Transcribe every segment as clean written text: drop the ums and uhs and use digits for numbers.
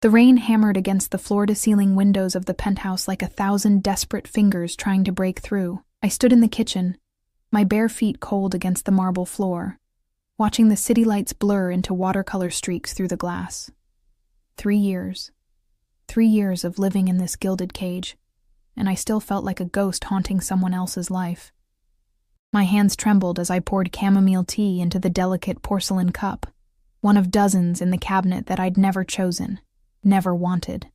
The rain hammered against the floor-to-ceiling windows of the penthouse like 1,000 desperate fingers trying to break through. I stood in the kitchen, my bare feet cold against the marble floor, watching the city lights blur into watercolor streaks through the glass. 3 years. 3 years of living in this gilded cage, and I still felt like a ghost haunting someone else's life. My hands trembled as I poured chamomile tea into the delicate porcelain cup, one of dozens in the cabinet that I'd never chosen, never wanted.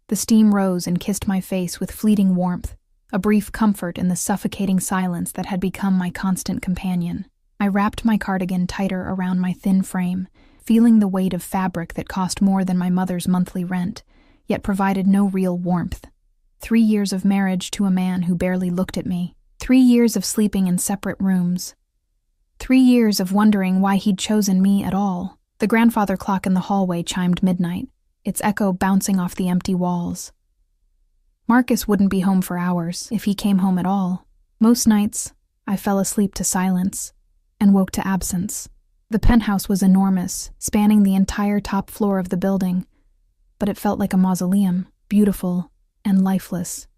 The steam rose and kissed my face with fleeting warmth, a brief comfort in the suffocating silence that had become my constant companion. I wrapped my cardigan tighter around my thin frame, feeling the weight of fabric that cost more than my mother's monthly rent, yet provided no real warmth. 3 years of marriage to a man who barely looked at me. 3 years of sleeping in separate rooms. 3 years of wondering why he'd chosen me at all. The grandfather clock in the hallway chimed midnight, its echo bouncing off the empty walls. Marcus wouldn't be home for hours, if he came home at all. Most nights, I fell asleep to silence and woke to absence. The penthouse was enormous, spanning the entire top floor of the building, but it felt like a mausoleum, beautiful and lifeless.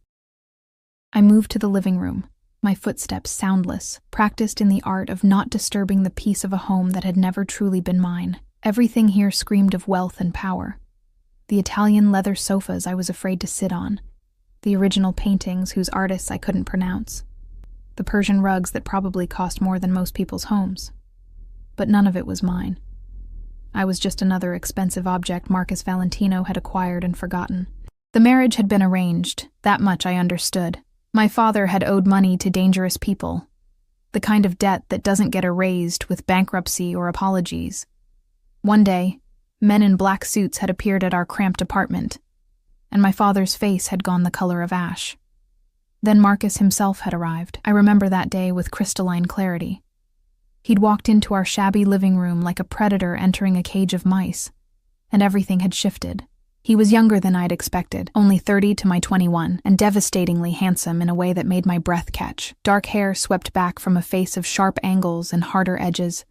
I moved to the living room, my footsteps soundless, practiced in the art of not disturbing the peace of a home that had never truly been mine. Everything here screamed of wealth and power. The Italian leather sofas I was afraid to sit on, the original paintings whose artists I couldn't pronounce, the Persian rugs that probably cost more than most people's homes. But none of it was mine. I was just another expensive object Marcus Valentino had acquired and forgotten. The marriage had been arranged, that much I understood. My father had owed money to dangerous people, the kind of debt that doesn't get erased with bankruptcy or apologies. One day, men in black suits had appeared at our cramped apartment, and my father's face had gone the color of ash. Then Marcus himself had arrived. I remember that day with crystalline clarity. He'd walked into our shabby living room like a predator entering a cage of mice, and everything had shifted. He was younger than I'd expected, only 30 to my 21, and devastatingly handsome in a way that made my breath catch. Dark hair swept back from a face of sharp angles and harder edges,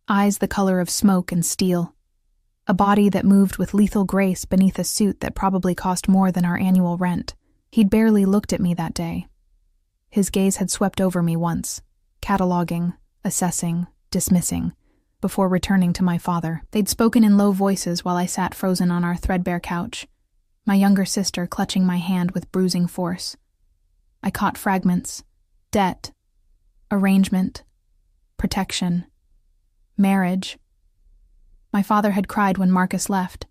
eyes the color of smoke and steel, a body that moved with lethal grace beneath a suit that probably cost more than our annual rent. He'd barely looked at me that day. His gaze had swept over me once, cataloging, assessing, dismissing, before returning to my father. They'd spoken in low voices while I sat frozen on our threadbare couch, my younger sister clutching my hand with bruising force. I caught fragments: debt, arrangement, protection, marriage. My father had cried when Marcus left.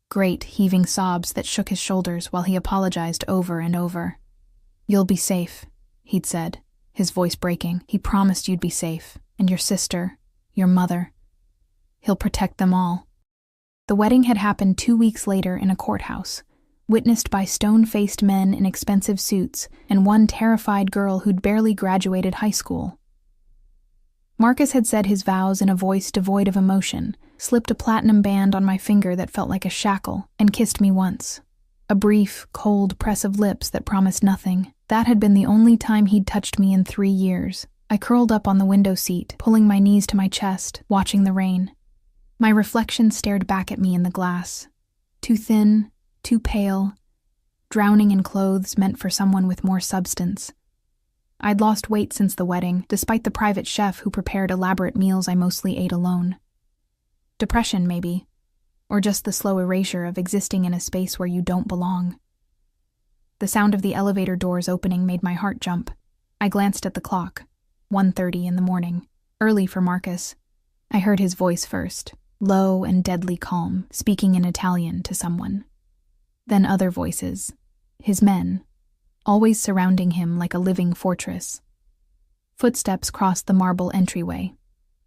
Great, heaving sobs that shook his shoulders while he apologized over and over. "You'll be safe," he'd said, his voice breaking. "He promised you'd be safe, and your sister, your mother. He'll protect them all." The wedding had happened 2 weeks later in a courthouse, witnessed by stone-faced men in expensive suits and one terrified girl who'd barely graduated high school. Marcus had said his vows in a voice devoid of emotion, slipped a platinum band on my finger that felt like a shackle, and kissed me once. A brief, cold press of lips that promised nothing. That had been the only time he'd touched me in 3 years. I curled up on the window seat, pulling my knees to my chest, watching the rain. My reflection stared back at me in the glass. Too thin, too pale, drowning in clothes meant for someone with more substance. I'd lost weight since the wedding, despite the private chef who prepared elaborate meals I mostly ate alone. Depression, maybe, or just the slow erasure of existing in a space where you don't belong. The sound of the elevator doors opening made my heart jump. I glanced at the clock. 1:30 in the morning, early for Marcus. I heard his voice first, low and deadly calm, speaking in Italian to someone. Then other voices, his men, always surrounding him like a living fortress. Footsteps crossed the marble entryway,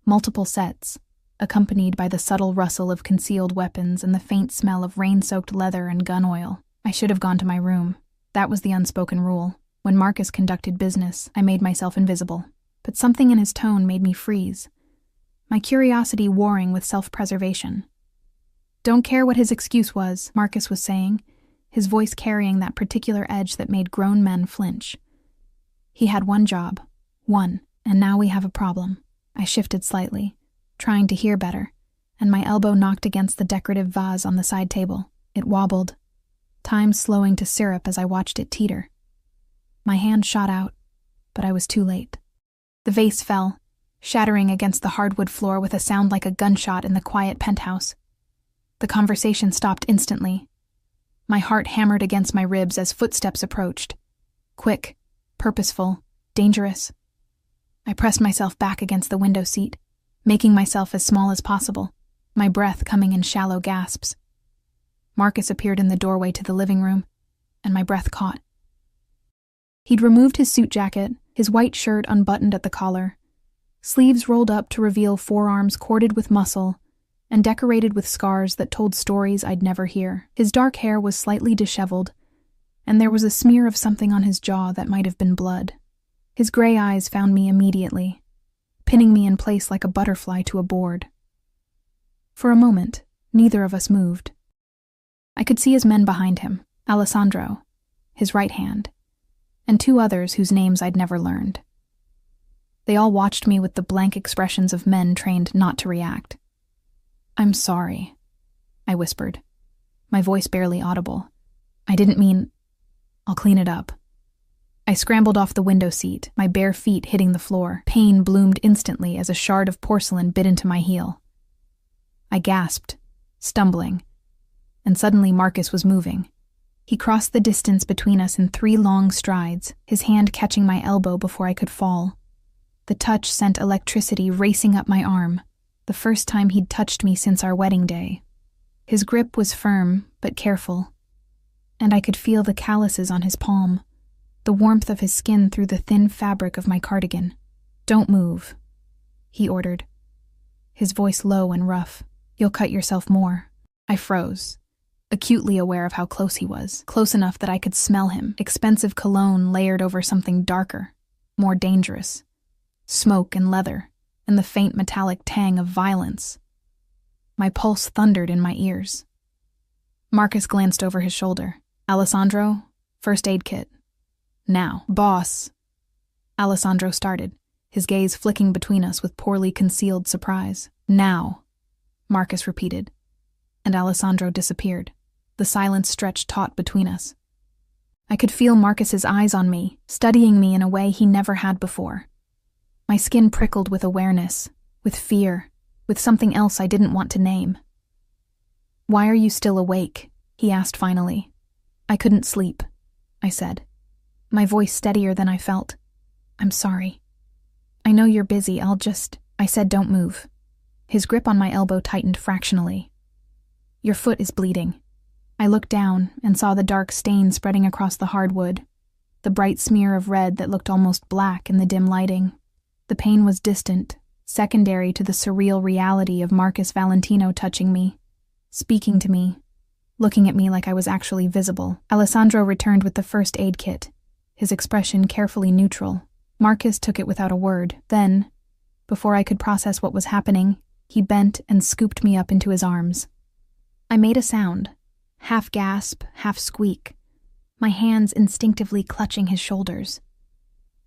multiple sets, accompanied by the subtle rustle of concealed weapons and the faint smell of rain-soaked leather and gun oil. I should have gone to my room. That was the unspoken rule. When Marcus conducted business, I made myself invisible. But something in his tone made me freeze, my curiosity warring with self-preservation. "Don't care what his excuse was," Marcus was saying, his voice carrying that particular edge that made grown men flinch. "He had one job. One. And now we have a problem." I shifted slightly, trying to hear better, and my elbow knocked against the decorative vase on the side table. It wobbled, time slowing to syrup as I watched it teeter. My hand shot out, but I was too late. The vase fell, shattering against the hardwood floor with a sound like a gunshot in the quiet penthouse. The conversation stopped instantly. My heart hammered against my ribs as footsteps approached. Quick, purposeful, dangerous. I pressed myself back against the window seat, making myself as small as possible, my breath coming in shallow gasps. Marcus appeared in the doorway to the living room, and my breath caught. He'd removed his suit jacket, his white shirt unbuttoned at the collar, sleeves rolled up to reveal forearms corded with muscle and decorated with scars that told stories I'd never hear. His dark hair was slightly disheveled, and there was a smear of something on his jaw that might have been blood. His gray eyes found me immediately, pinning me in place like a butterfly to a board. For a moment, neither of us moved. I could see his men behind him, Alessandro, his right hand, and two others whose names I'd never learned. They all watched me with the blank expressions of men trained not to react. "I'm sorry," I whispered, my voice barely audible. "I didn't mean... I'll clean it up." I scrambled off the window seat, my bare feet hitting the floor. Pain bloomed instantly as a shard of porcelain bit into my heel. I gasped, stumbling, and suddenly Marcus was moving. He crossed the distance between us in 3 long strides, his hand catching my elbow before I could fall. The touch sent electricity racing up my arm, the first time he'd touched me since our wedding day. His grip was firm, but careful, and I could feel the calluses on his palm, the warmth of his skin through the thin fabric of my cardigan. "Don't move," he ordered, his voice low and rough. "You'll cut yourself more." I froze, acutely aware of how close he was, close enough that I could smell him, expensive cologne layered over something darker, more dangerous. Smoke and leather, and the faint metallic tang of violence. My pulse thundered in my ears. Marcus glanced over his shoulder. "Alessandro, first aid kit. Now." "Boss," Alessandro started, his gaze flicking between us with poorly concealed surprise. "Now," Marcus repeated, and Alessandro disappeared. The silence stretched taut between us. I could feel Marcus's eyes on me, studying me in a way he never had before. My skin prickled with awareness, with fear, with something else I didn't want to name. "Why are you still awake?" he asked finally. "I couldn't sleep," I said, my voice steadier than I felt. "I'm sorry. I know you're busy, I said don't move." His grip on my elbow tightened fractionally. "Your foot is bleeding." I looked down and saw the dark stain spreading across the hardwood, the bright smear of red that looked almost black in the dim lighting. The pain was distant, secondary to the surreal reality of Marcus Valentino touching me, speaking to me, looking at me like I was actually visible. Alessandro returned with the first aid kit, his expression carefully neutral. Marcus took it without a word. Then, before I could process what was happening, he bent and scooped me up into his arms. I made a sound, half gasp, half squeak, my hands instinctively clutching his shoulders.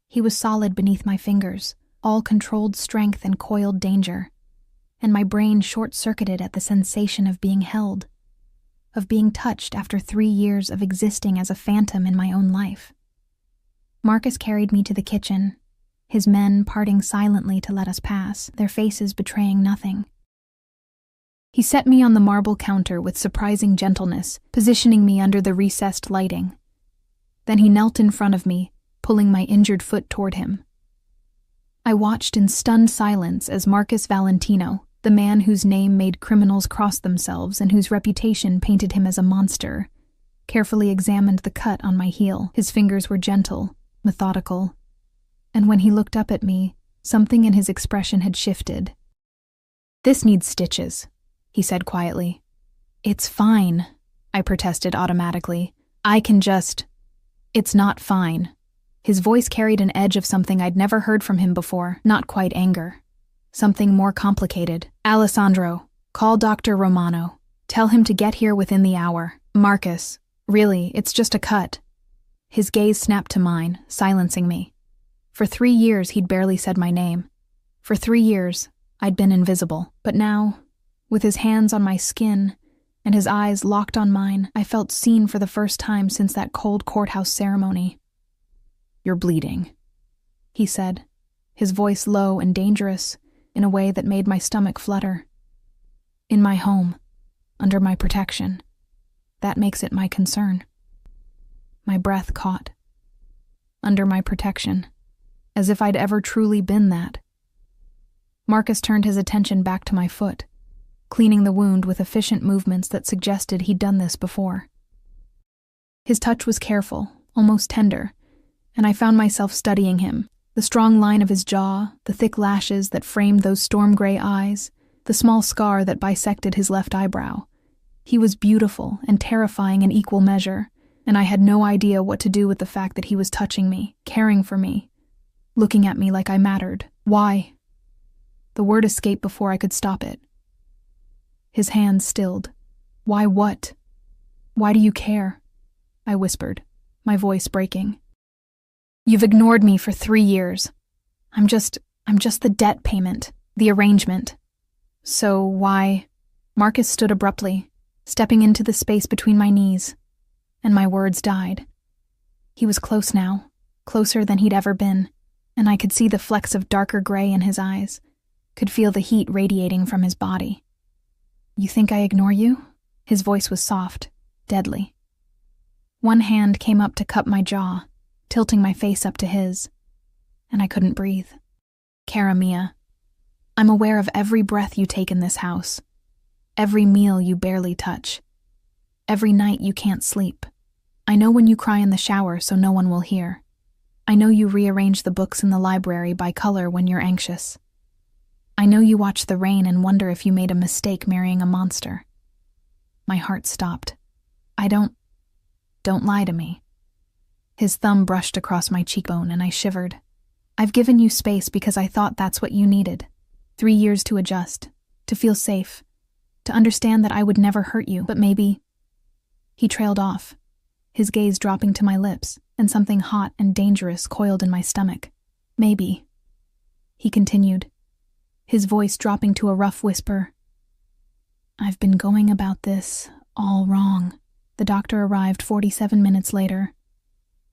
He was solid beneath my fingers, all controlled strength and coiled danger, and my brain short-circuited at the sensation of being held, of being touched after 3 years of existing as a phantom in my own life. Marcus carried me to the kitchen, his men parting silently to let us pass, their faces betraying nothing. He set me on the marble counter with surprising gentleness, positioning me under the recessed lighting. Then he knelt in front of me, pulling my injured foot toward him. I watched in stunned silence as Marcus Valentino, the man whose name made criminals cross themselves and whose reputation painted him as a monster, carefully examined the cut on my heel. His fingers were gentle, methodical, and when he looked up at me, something in his expression had shifted. "This needs stitches," he said quietly. "It's fine," I protested automatically. "I can just..." "It's not fine." His voice carried an edge of something I'd never heard from him before, not quite anger. Something more complicated. "Alessandro, call Dr. Romano. Tell him to get here within the hour." "Marcus, really, it's just a cut." His gaze snapped to mine, silencing me. For 3 years he'd barely said my name. For 3 years, I'd been invisible. But now, with his hands on my skin, and his eyes locked on mine. I felt seen for the first time since that cold courthouse ceremony. "You're bleeding," he said, his voice low and dangerous, in a way that made my stomach flutter. "In my home, under my protection. That makes it my concern." My breath caught. Under my protection, as if I'd ever truly been that. Marcus turned his attention back to my foot, cleaning the wound with efficient movements that suggested he'd done this before. His touch was careful, almost tender, and I found myself studying him, the strong line of his jaw, the thick lashes that framed those storm-gray eyes, the small scar that bisected his left eyebrow. He was beautiful and terrifying in equal measure, and I had no idea what to do with the fact that he was touching me, caring for me, looking at me like I mattered. Why? The word escaped before I could stop it. His hands stilled. "Why what? Why do you care?" I whispered, my voice breaking. "You've ignored me for 3 years. I'm just the debt payment, the arrangement. So why?" Marcus stood abruptly, stepping into the space between my knees, and my words died. He was close now, closer than he'd ever been, and I could see the flecks of darker gray in his eyes, could feel the heat radiating from his body. "You think I ignore you?" His voice was soft, deadly. One hand came up to cup my jaw, tilting my face up to his, and I couldn't breathe. "Cara Mia, I'm aware of every breath you take in this house, every meal you barely touch, every night you can't sleep. I know when you cry in the shower so no one will hear. I know you rearrange the books in the library by color when you're anxious. I know you watch the rain and wonder if you made a mistake marrying a monster." My heart stopped. Don't lie to me." His thumb brushed across my cheekbone and I shivered. "I've given you space because I thought that's what you needed. 3 years to adjust, to feel safe, to understand that I would never hurt you, but maybe—" He trailed off, his gaze dropping to my lips, and something hot and dangerous coiled in my stomach. "Maybe," he continued, his voice dropping to a rough whisper. "I've been going about this all wrong." The doctor arrived 47 minutes later,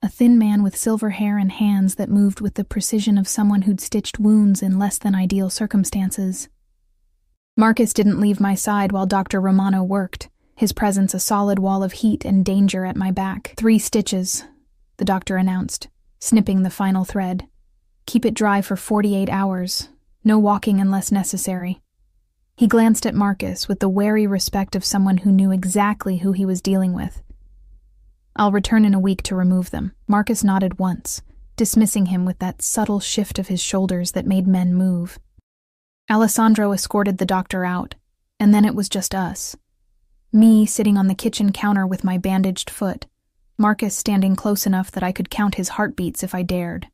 a thin man with silver hair and hands that moved with the precision of someone who'd stitched wounds in less than ideal circumstances. Marcus didn't leave my side while Dr. Romano worked, his presence a solid wall of heat and danger at my back. 3 stitches, the doctor announced, snipping the final thread. "Keep it dry for 48 hours. No walking unless necessary." He glanced at Marcus with the wary respect of someone who knew exactly who he was dealing with. "I'll return in a week to remove them." Marcus nodded once, dismissing him with that subtle shift of his shoulders that made men move. Alessandro escorted the doctor out, and then it was just us. Me sitting on the kitchen counter with my bandaged foot, Marcus standing close enough that I could count his heartbeats if I dared.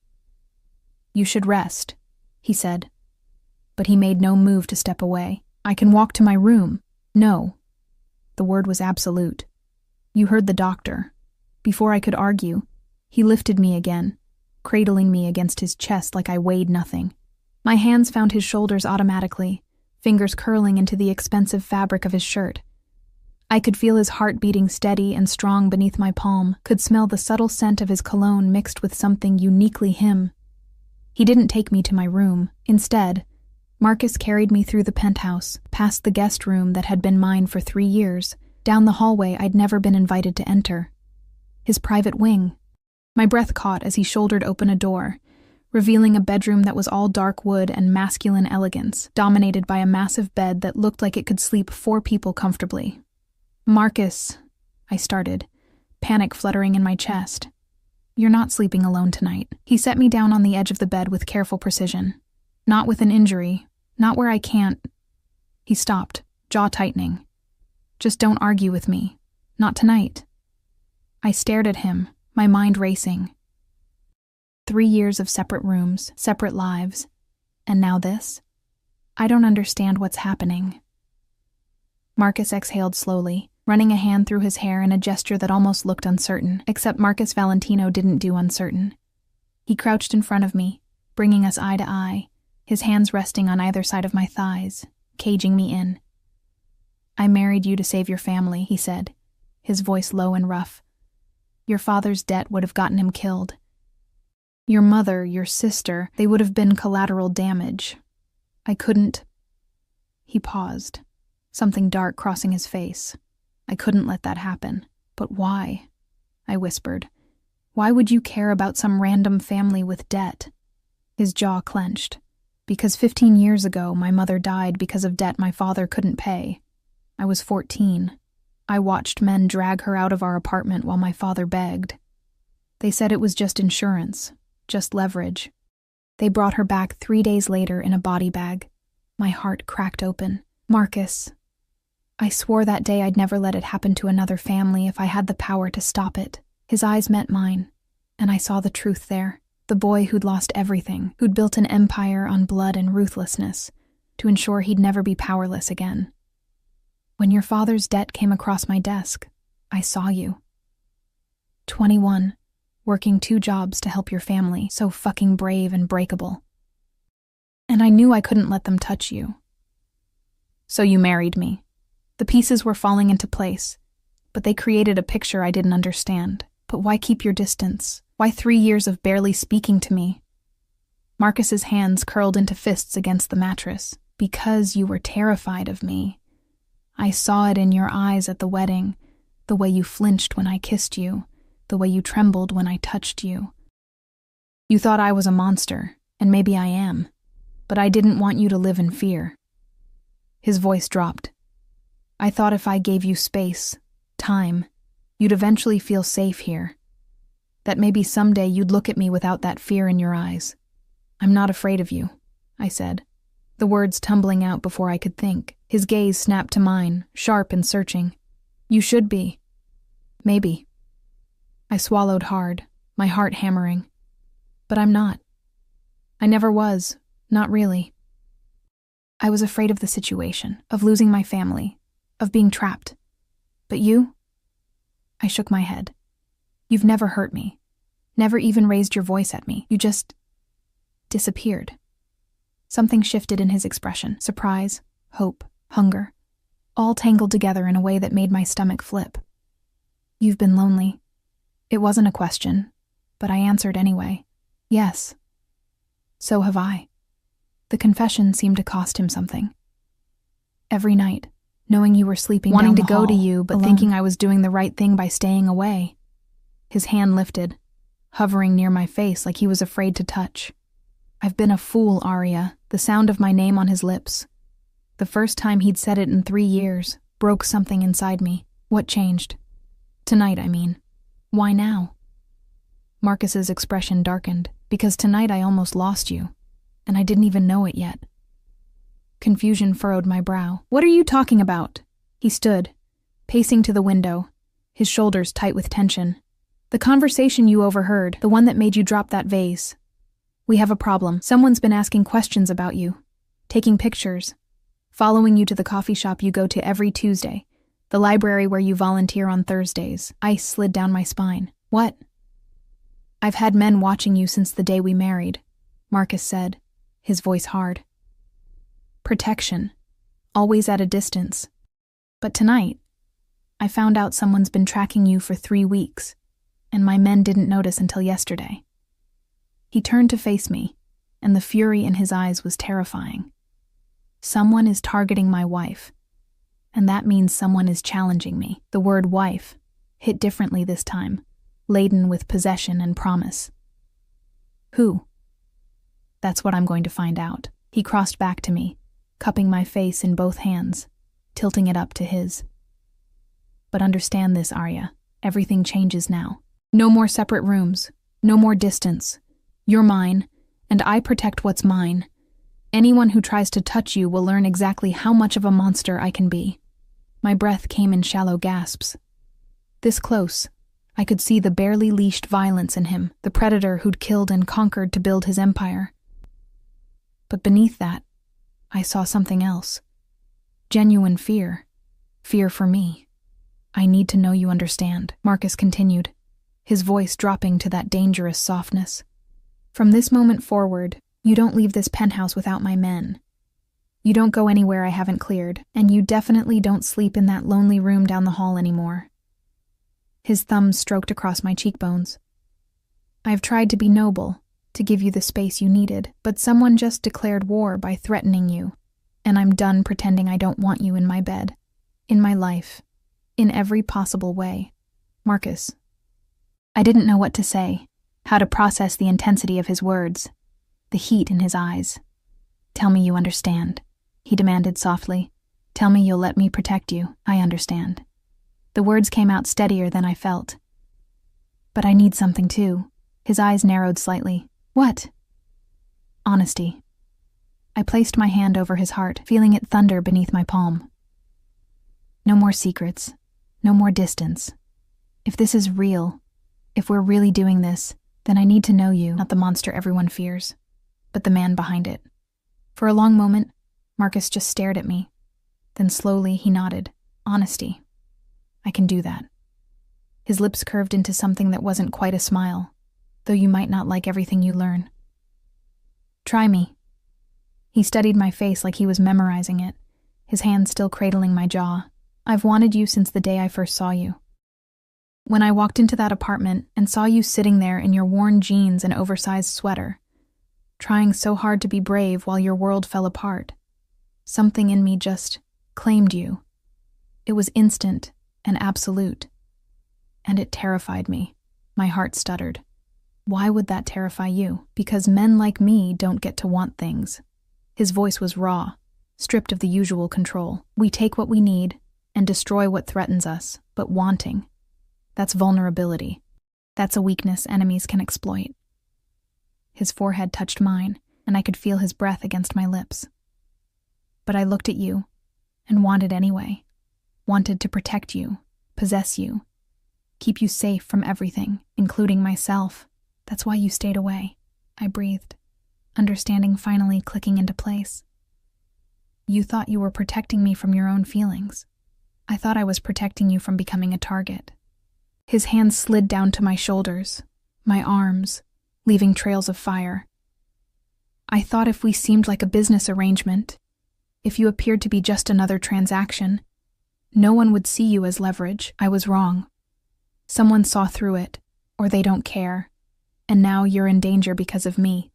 "You should rest," he said. But he made no move to step away. "I can walk to my room." "No." The word was absolute. "You heard the doctor." Before I could argue, he lifted me again, cradling me against his chest like I weighed nothing. My hands found his shoulders automatically, fingers curling into the expensive fabric of his shirt. I could feel his heart beating steady and strong beneath my palm, could smell the subtle scent of his cologne mixed with something uniquely him. He didn't take me to my room. Instead, Marcus carried me through the penthouse, past the guest room that had been mine for 3 years, down the hallway I'd never been invited to enter. His private wing. My breath caught as he shouldered open a door, revealing a bedroom that was all dark wood and masculine elegance, dominated by a massive bed that looked like it could sleep 4 people comfortably. "Marcus," I started, panic fluttering in my chest. "You're not sleeping alone tonight." He set me down on the edge of the bed with careful precision. "Not with an injury, not where I can't—" He stopped, jaw tightening. "Just don't argue with me. Not tonight." I stared at him, my mind racing. 3 years of separate rooms, separate lives, and now this? I don't understand what's happening. Marcus exhaled slowly, running a hand through his hair in a gesture that almost looked uncertain, except Marcus Valentino didn't do uncertain. He crouched in front of me, bringing us eye to eye, his hands resting on either side of my thighs, caging me in. I married you to save your family, he said, his voice low and rough. Your father's debt would have gotten him killed. Your mother, your sister, they would have been collateral damage. I couldn't. He paused, something dark crossing his face. I couldn't let that happen. But why? I whispered. Why would you care about some random family with debt? His jaw clenched. Because 15 years ago, my mother died because of debt my father couldn't pay. I was 14. I watched men drag her out of our apartment while my father begged. They said it was just insurance, just leverage. They brought her back 3 days later in a body bag. My heart cracked open. Marcus. I swore that day I'd never let it happen to another family if I had the power to stop it. His eyes met mine, and I saw the truth there. The boy who'd lost everything, who'd built an empire on blood and ruthlessness, to ensure he'd never be powerless again. When your father's debt came across my desk, I saw you. 21, working 2 jobs to help your family, so fucking brave and breakable. And I knew I couldn't let them touch you. So you married me. The pieces were falling into place, but they created a picture I didn't understand. But why keep your distance? Why 3 years of barely speaking to me? Marcus's hands curled into fists against the mattress. Because you were terrified of me. I saw it in your eyes at the wedding, the way you flinched when I kissed you, the way you trembled when I touched you. You thought I was a monster, and maybe I am, but I didn't want you to live in fear. His voice dropped. I thought if I gave you space, time, you'd eventually feel safe here. That maybe someday you'd look at me without that fear in your eyes. I'm not afraid of you, I said, the words tumbling out before I could think. His gaze snapped to mine, sharp and searching. You should be. Maybe. I swallowed hard, my heart hammering. But I'm not. I never was, not really. I was afraid of the situation, of losing my family, of being trapped. But you? I shook my head. You've never hurt me, never even raised your voice at me. You just disappeared. Something shifted in his expression, surprise, hope, hunger, all tangled together in a way that made my stomach flip. You've been lonely. It wasn't a question, but I answered anyway. Yes. So have I. The confession seemed to cost him something. Every night, knowing you were sleeping Wanting down to the hall, go to you, but alone. thinking I was doing the right thing by staying away. His hand lifted, hovering near my face like he was afraid to touch. I've been a fool, Arya, the sound of my name on his lips. The first time he'd said it in 3 years broke something inside me. What changed? Tonight, I mean. Why now? Marcus's expression darkened, because tonight I almost lost you, and I didn't even know it yet. Confusion furrowed my brow. What are you talking about? He stood, pacing to the window, his shoulders tight with tension. The conversation you overheard, the one that made you drop that vase. We have a problem. Someone's been asking questions about you, taking pictures, following you to the coffee shop you go to every Tuesday, the library where you volunteer on Thursdays. Ice slid down my spine. What? I've had men watching you since the day we married, Marcus said, his voice hard. Protection, always at a distance. But tonight, I found out someone's been tracking you for 3 weeks, and my men didn't notice until yesterday. He turned to face me, and the fury in his eyes was terrifying. Someone is targeting my wife, and that means someone is challenging me. The word wife hit differently this time, laden with possession and promise. Who? That's what I'm going to find out. He crossed back to me, cupping my face in both hands, tilting it up to his. But understand this, Arya. Everything changes now. No more separate rooms. No more distance. You're mine, and I protect what's mine. Anyone who tries to touch you will learn exactly how much of a monster I can be. My breath came in shallow gasps. This close, I could see the barely leashed violence in him, the predator who'd killed and conquered to build his empire. But beneath that, I saw something else. Genuine fear. Fear for me. I need to know you understand, Marcus continued, his voice dropping to that dangerous softness. From this moment forward, you don't leave this penthouse without my men. You don't go anywhere I haven't cleared, and you definitely don't sleep in that lonely room down the hall anymore. His thumbs stroked across my cheekbones. I've tried to be noble, to give you the space you needed, but someone just declared war by threatening you, and I'm done pretending I don't want you in my bed, in my life, in every possible way. Marcus. I didn't know what to say, how to process the intensity of his words, the heat in his eyes. Tell me you understand, he demanded softly. Tell me you'll let me protect you. I understand. The words came out steadier than I felt. But I need something too. His eyes narrowed slightly. What? Honesty. I placed my hand over his heart, feeling it thunder beneath my palm. No more secrets. No more distance. If this is real, if we're really doing this, then I need to know you, not the monster everyone fears, but the man behind it. For a long moment, Marcus just stared at me. Then slowly he nodded. Honesty. I can do that. His lips curved into something that wasn't quite a smile, though you might not like everything you learn. Try me. He studied my face like he was memorizing it, his hand still cradling my jaw. I've wanted you since the day I first saw you. When I walked into that apartment and saw you sitting there in your worn jeans and oversized sweater, trying so hard to be brave while your world fell apart, something in me just claimed you. It was instant and absolute, and it terrified me. My heart stuttered. Why would that terrify you? Because men like me don't get to want things. His voice was raw, stripped of the usual control. We take what we need and destroy what threatens us, but wanting, that's vulnerability. That's a weakness enemies can exploit. His forehead touched mine, and I could feel his breath against my lips. But I looked at you and wanted anyway. Wanted to protect you, possess you, keep you safe from everything, including myself. That's why you stayed away. I breathed, understanding finally clicking into place. You thought you were protecting me from your own feelings. I thought I was protecting you from becoming a target. His hands slid down to my shoulders, my arms, leaving trails of fire. I thought if we seemed like a business arrangement, if you appeared to be just another transaction, no one would see you as leverage. I was wrong. Someone saw through it, or they don't care, and now you're in danger because of me.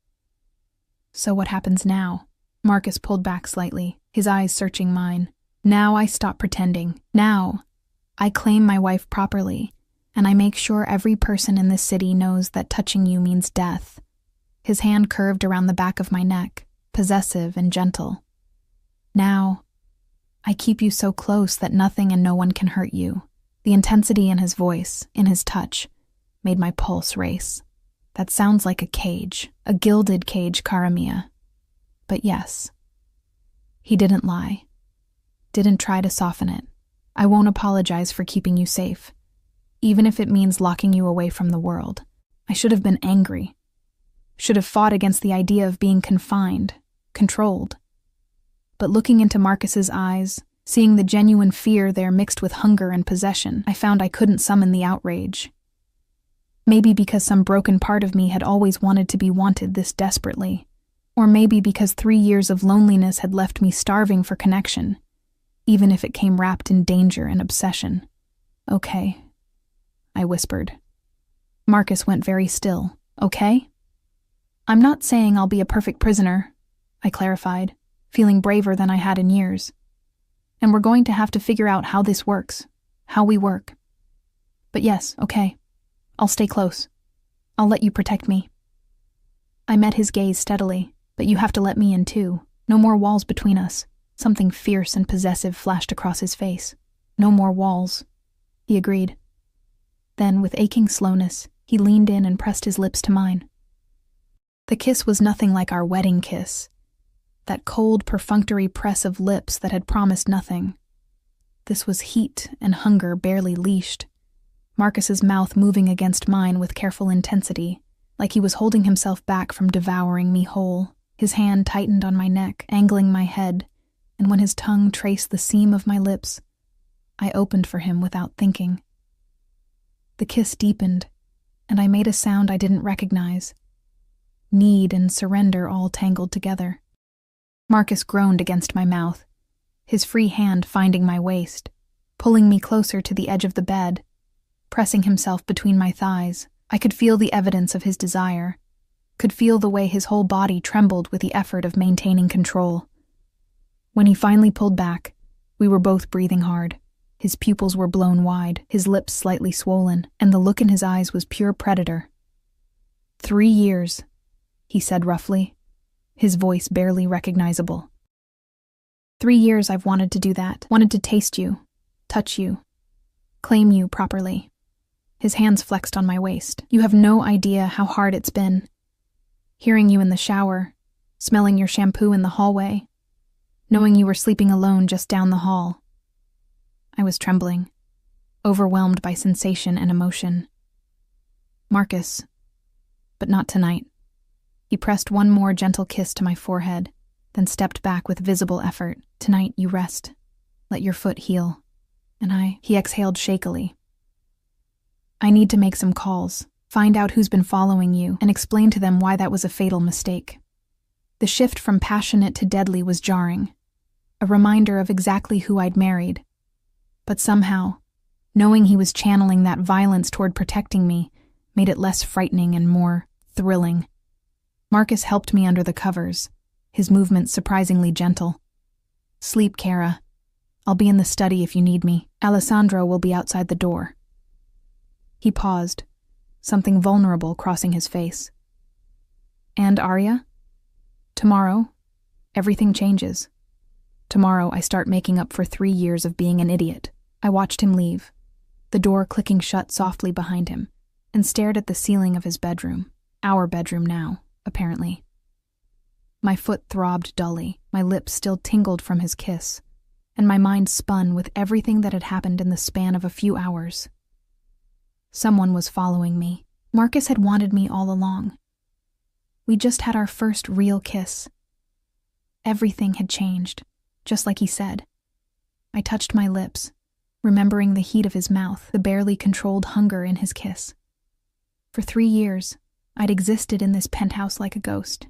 So what happens now? Marcus pulled back slightly, his eyes searching mine. Now I stop pretending. Now I claim my wife properly, and I make sure every person in this city knows that touching you means death. His hand curved around the back of my neck, possessive and gentle. Now I keep you so close that nothing and no one can hurt you. The intensity in his voice, in his touch, made my pulse race. That sounds like a cage, a gilded cage, Karamia. But yes, he didn't lie. Didn't try to soften it. I won't apologize for keeping you safe, even if it means locking you away from the world. I should have been angry. Should have fought against the idea of being confined, controlled. But looking into Marcus's eyes, seeing the genuine fear there mixed with hunger and possession, I found I couldn't summon the outrage. Maybe because some broken part of me had always wanted to be wanted this desperately. Or maybe because 3 years of loneliness had left me starving for connection, even if it came wrapped in danger and obsession. Okay, I whispered. Marcus went very still. Okay? I'm not saying I'll be a perfect prisoner, I clarified, feeling braver than I had in years. And we're going to have to figure out how this works, how we work. But yes, okay, I'll stay close. I'll let you protect me. I met his gaze steadily, but you have to let me in too. No more walls between us. Something fierce and possessive flashed across his face. No more walls. He agreed. Then, with aching slowness, he leaned in and pressed his lips to mine. The kiss was nothing like our wedding kiss. That cold, perfunctory press of lips that had promised nothing. This was heat and hunger barely leashed. Marcus's mouth moving against mine with careful intensity, like he was holding himself back from devouring me whole. His hand tightened on my neck, angling my head, and when his tongue traced the seam of my lips, I opened for him without thinking. The kiss deepened, and I made a sound I didn't recognize. Need and surrender all tangled together. Marcus groaned against my mouth, his free hand finding my waist, pulling me closer to the edge of the bed, pressing himself between my thighs. I could feel the evidence of his desire, could feel the way his whole body trembled with the effort of maintaining control. When he finally pulled back, we were both breathing hard. His pupils were blown wide, his lips slightly swollen, and the look in his eyes was pure predator. 3 years, he said roughly, his voice barely recognizable. 3 years I've wanted to do that, wanted to taste you, touch you, claim you properly. His hands flexed on my waist. You have no idea how hard it's been. Hearing you in the shower, smelling your shampoo in the hallway, knowing you were sleeping alone just down the hall. I was trembling, overwhelmed by sensation and emotion. Marcus, but not tonight. He pressed one more gentle kiss to my forehead, then stepped back with visible effort. Tonight you rest. Let your foot heal. And he exhaled shakily. I need to make some calls, find out who's been following you, and explain to them why that was a fatal mistake. The shift from passionate to deadly was jarring, a reminder of exactly who I'd married. But somehow, knowing he was channeling that violence toward protecting me made it less frightening and more thrilling. Marcus helped me under the covers, his movements surprisingly gentle. Sleep, Kara. I'll be in the study if you need me. Alessandro will be outside the door. He paused, something vulnerable crossing his face. And Arya? Tomorrow, everything changes. Tomorrow I start making up for 3 years of being an idiot. I watched him leave, the door clicking shut softly behind him, and stared at the ceiling of his bedroom. Our bedroom now, apparently. My foot throbbed dully, my lips still tingled from his kiss, and my mind spun with everything that had happened in the span of a few hours. Someone was following me. Marcus had wanted me all along. We just had our first real kiss. Everything had changed, just like he said. I touched my lips, remembering the heat of his mouth, the barely controlled hunger in his kiss. For 3 years, I'd existed in this penthouse like a ghost.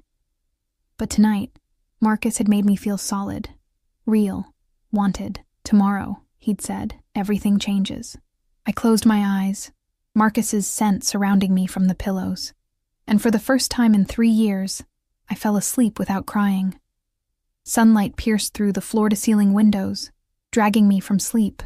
But tonight, Marcus had made me feel solid, real, wanted. Tomorrow, he'd said, everything changes. I closed my eyes, Marcus's scent surrounding me from the pillows, and for the first time in 3 years, I fell asleep without crying. Sunlight pierced through the floor-to-ceiling windows, dragging me from sleep.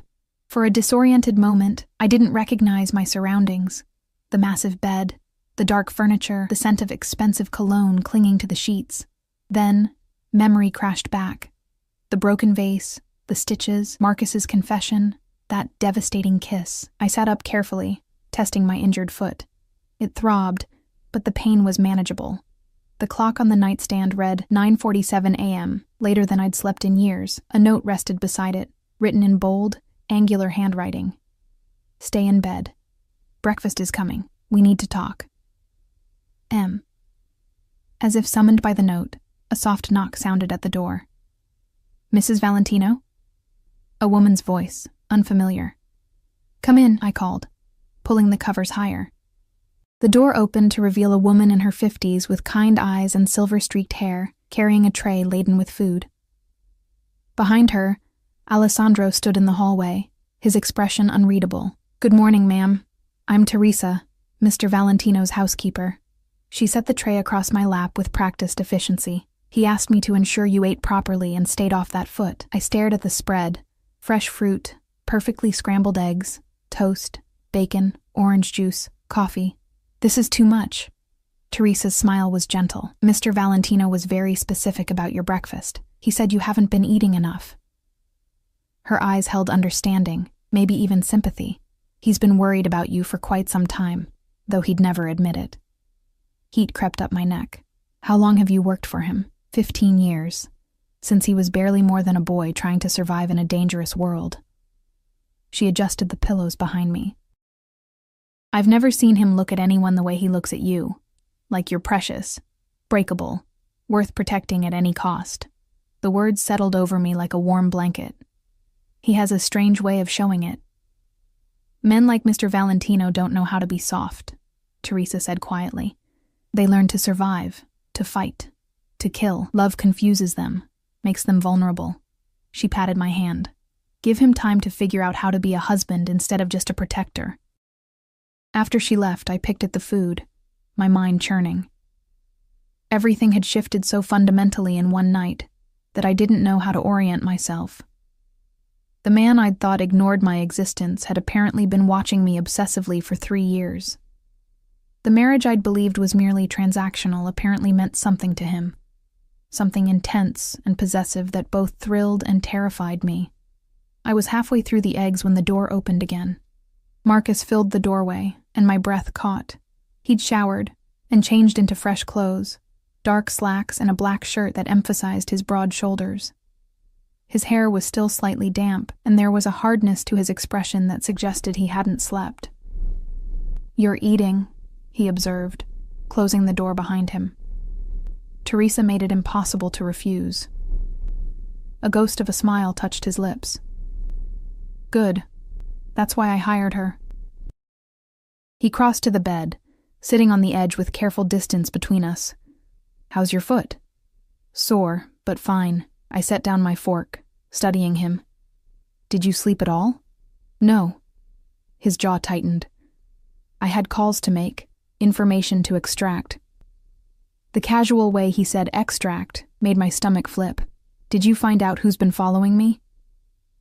For a disoriented moment, I didn't recognize my surroundings. The massive bed, the dark furniture, the scent of expensive cologne clinging to the sheets. Then, memory crashed back. The broken vase, the stitches, Marcus's confession, that devastating kiss. I sat up carefully, testing my injured foot. It throbbed, but the pain was manageable. The clock on the nightstand read 9:47 a.m., later than I'd slept in years. A note rested beside it, written in bold, angular handwriting. Stay in bed. Breakfast is coming. We need to talk. M. As if summoned by the note, a soft knock sounded at the door. Mrs. Valentino? A woman's voice, unfamiliar. Come in, I called, pulling the covers higher. The door opened to reveal a woman in her 50s with kind eyes and silver-streaked hair, carrying a tray laden with food. Behind her, Alessandro stood in the hallway, his expression unreadable. Good morning, ma'am. I'm Teresa, Mr. Valentino's housekeeper. She set the tray across my lap with practiced efficiency. He asked me to ensure you ate properly and stayed off that foot. I stared at the spread. Fresh fruit, perfectly scrambled eggs, toast, bacon, orange juice, coffee. This is too much. Teresa's smile was gentle. Mr. Valentino was very specific about your breakfast. He said you haven't been eating enough. Her eyes held understanding, maybe even sympathy. He's been worried about you for quite some time, though he'd never admit it. Heat crept up my neck. How long have you worked for him? 15 years. Since he was barely more than a boy trying to survive in a dangerous world. She adjusted the pillows behind me. I've never seen him look at anyone the way he looks at you. Like you're precious, breakable, worth protecting at any cost. The words settled over me like a warm blanket. He has a strange way of showing it. Men like Mr. Valentino don't know how to be soft, Teresa said quietly. They learn to survive, to fight, to kill. Love confuses them, makes them vulnerable. She patted my hand. Give him time to figure out how to be a husband instead of just a protector. After she left, I picked at the food, my mind churning. Everything had shifted so fundamentally in one night that I didn't know how to orient myself. The man I'd thought ignored my existence had apparently been watching me obsessively for 3 years. The marriage I'd believed was merely transactional apparently meant something to him, something intense and possessive that both thrilled and terrified me. I was halfway through the eggs when the door opened again. Marcus filled the doorway, and my breath caught. He'd showered and changed into fresh clothes, dark slacks and a black shirt that emphasized his broad shoulders. His hair was still slightly damp, and there was a hardness to his expression that suggested he hadn't slept. "You're eating," he observed, closing the door behind him. Teresa made it impossible to refuse. A ghost of a smile touched his lips. "Good. That's why I hired her." He crossed to the bed, sitting on the edge with careful distance between us. "How's your foot?" "Sore, but fine." I set down my fork, studying him. "Did you sleep at all?" "No." His jaw tightened. I had calls to make, information to extract. The casual way he said extract made my stomach flip. "Did you find out who's been following me?"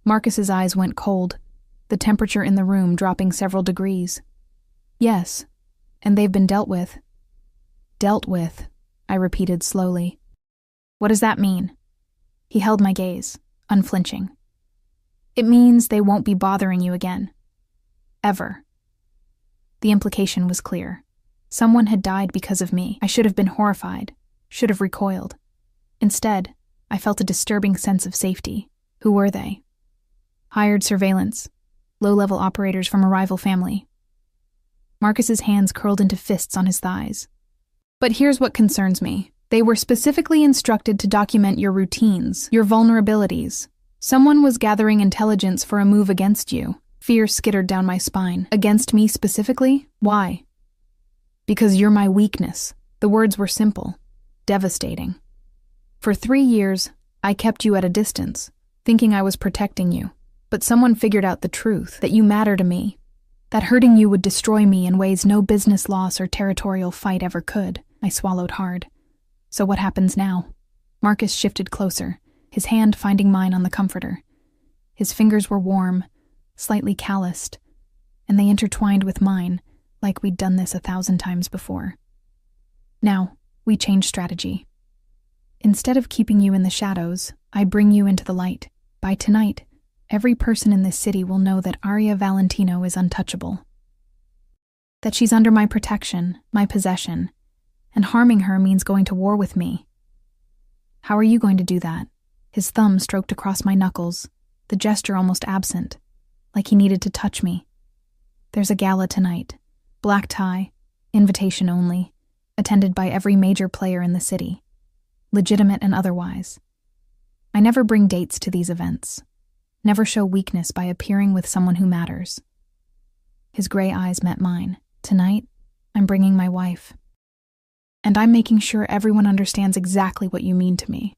Marcus's eyes went cold, the temperature in the room dropping several degrees. "Yes, and they've been dealt with." "Dealt with," I repeated slowly. "What does that mean?" He held my gaze, unflinching. "It means they won't be bothering you again. Ever." The implication was clear. Someone had died because of me. I should have been horrified, should have recoiled. Instead, I felt a disturbing sense of safety. Who were they? Hired surveillance, low-level operators from a rival family. Marcus's hands curled into fists on his thighs. "But here's what concerns me. They were specifically instructed to document your routines, your vulnerabilities. Someone was gathering intelligence for a move against you." Fear skittered down my spine. "Against me specifically? Why?" "Because you're my weakness." The words were simple, devastating. "For 3 years, I kept you at a distance, thinking I was protecting you. But someone figured out the truth, that you matter to me, that hurting you would destroy me in ways no business loss or territorial fight ever could." I swallowed hard. "So what happens now?" Marcus shifted closer, his hand finding mine on the comforter. His fingers were warm, slightly calloused, and they intertwined with mine, like we'd done this 1,000 times before. "Now, we change strategy. Instead of keeping you in the shadows, I bring you into the light. By tonight, every person in this city will know that Aria Valentino is untouchable. That she's under my protection, my possession, and harming her means going to war with me. How are you going to do that?" His thumb stroked across my knuckles, the gesture almost absent, like he needed to touch me. "There's a gala tonight. Black tie, invitation only, attended by every major player in the city, legitimate and otherwise. I never bring dates to these events, never show weakness by appearing with someone who matters." His gray eyes met mine. "Tonight, I'm bringing my wife. And I'm making sure everyone understands exactly what you mean to me."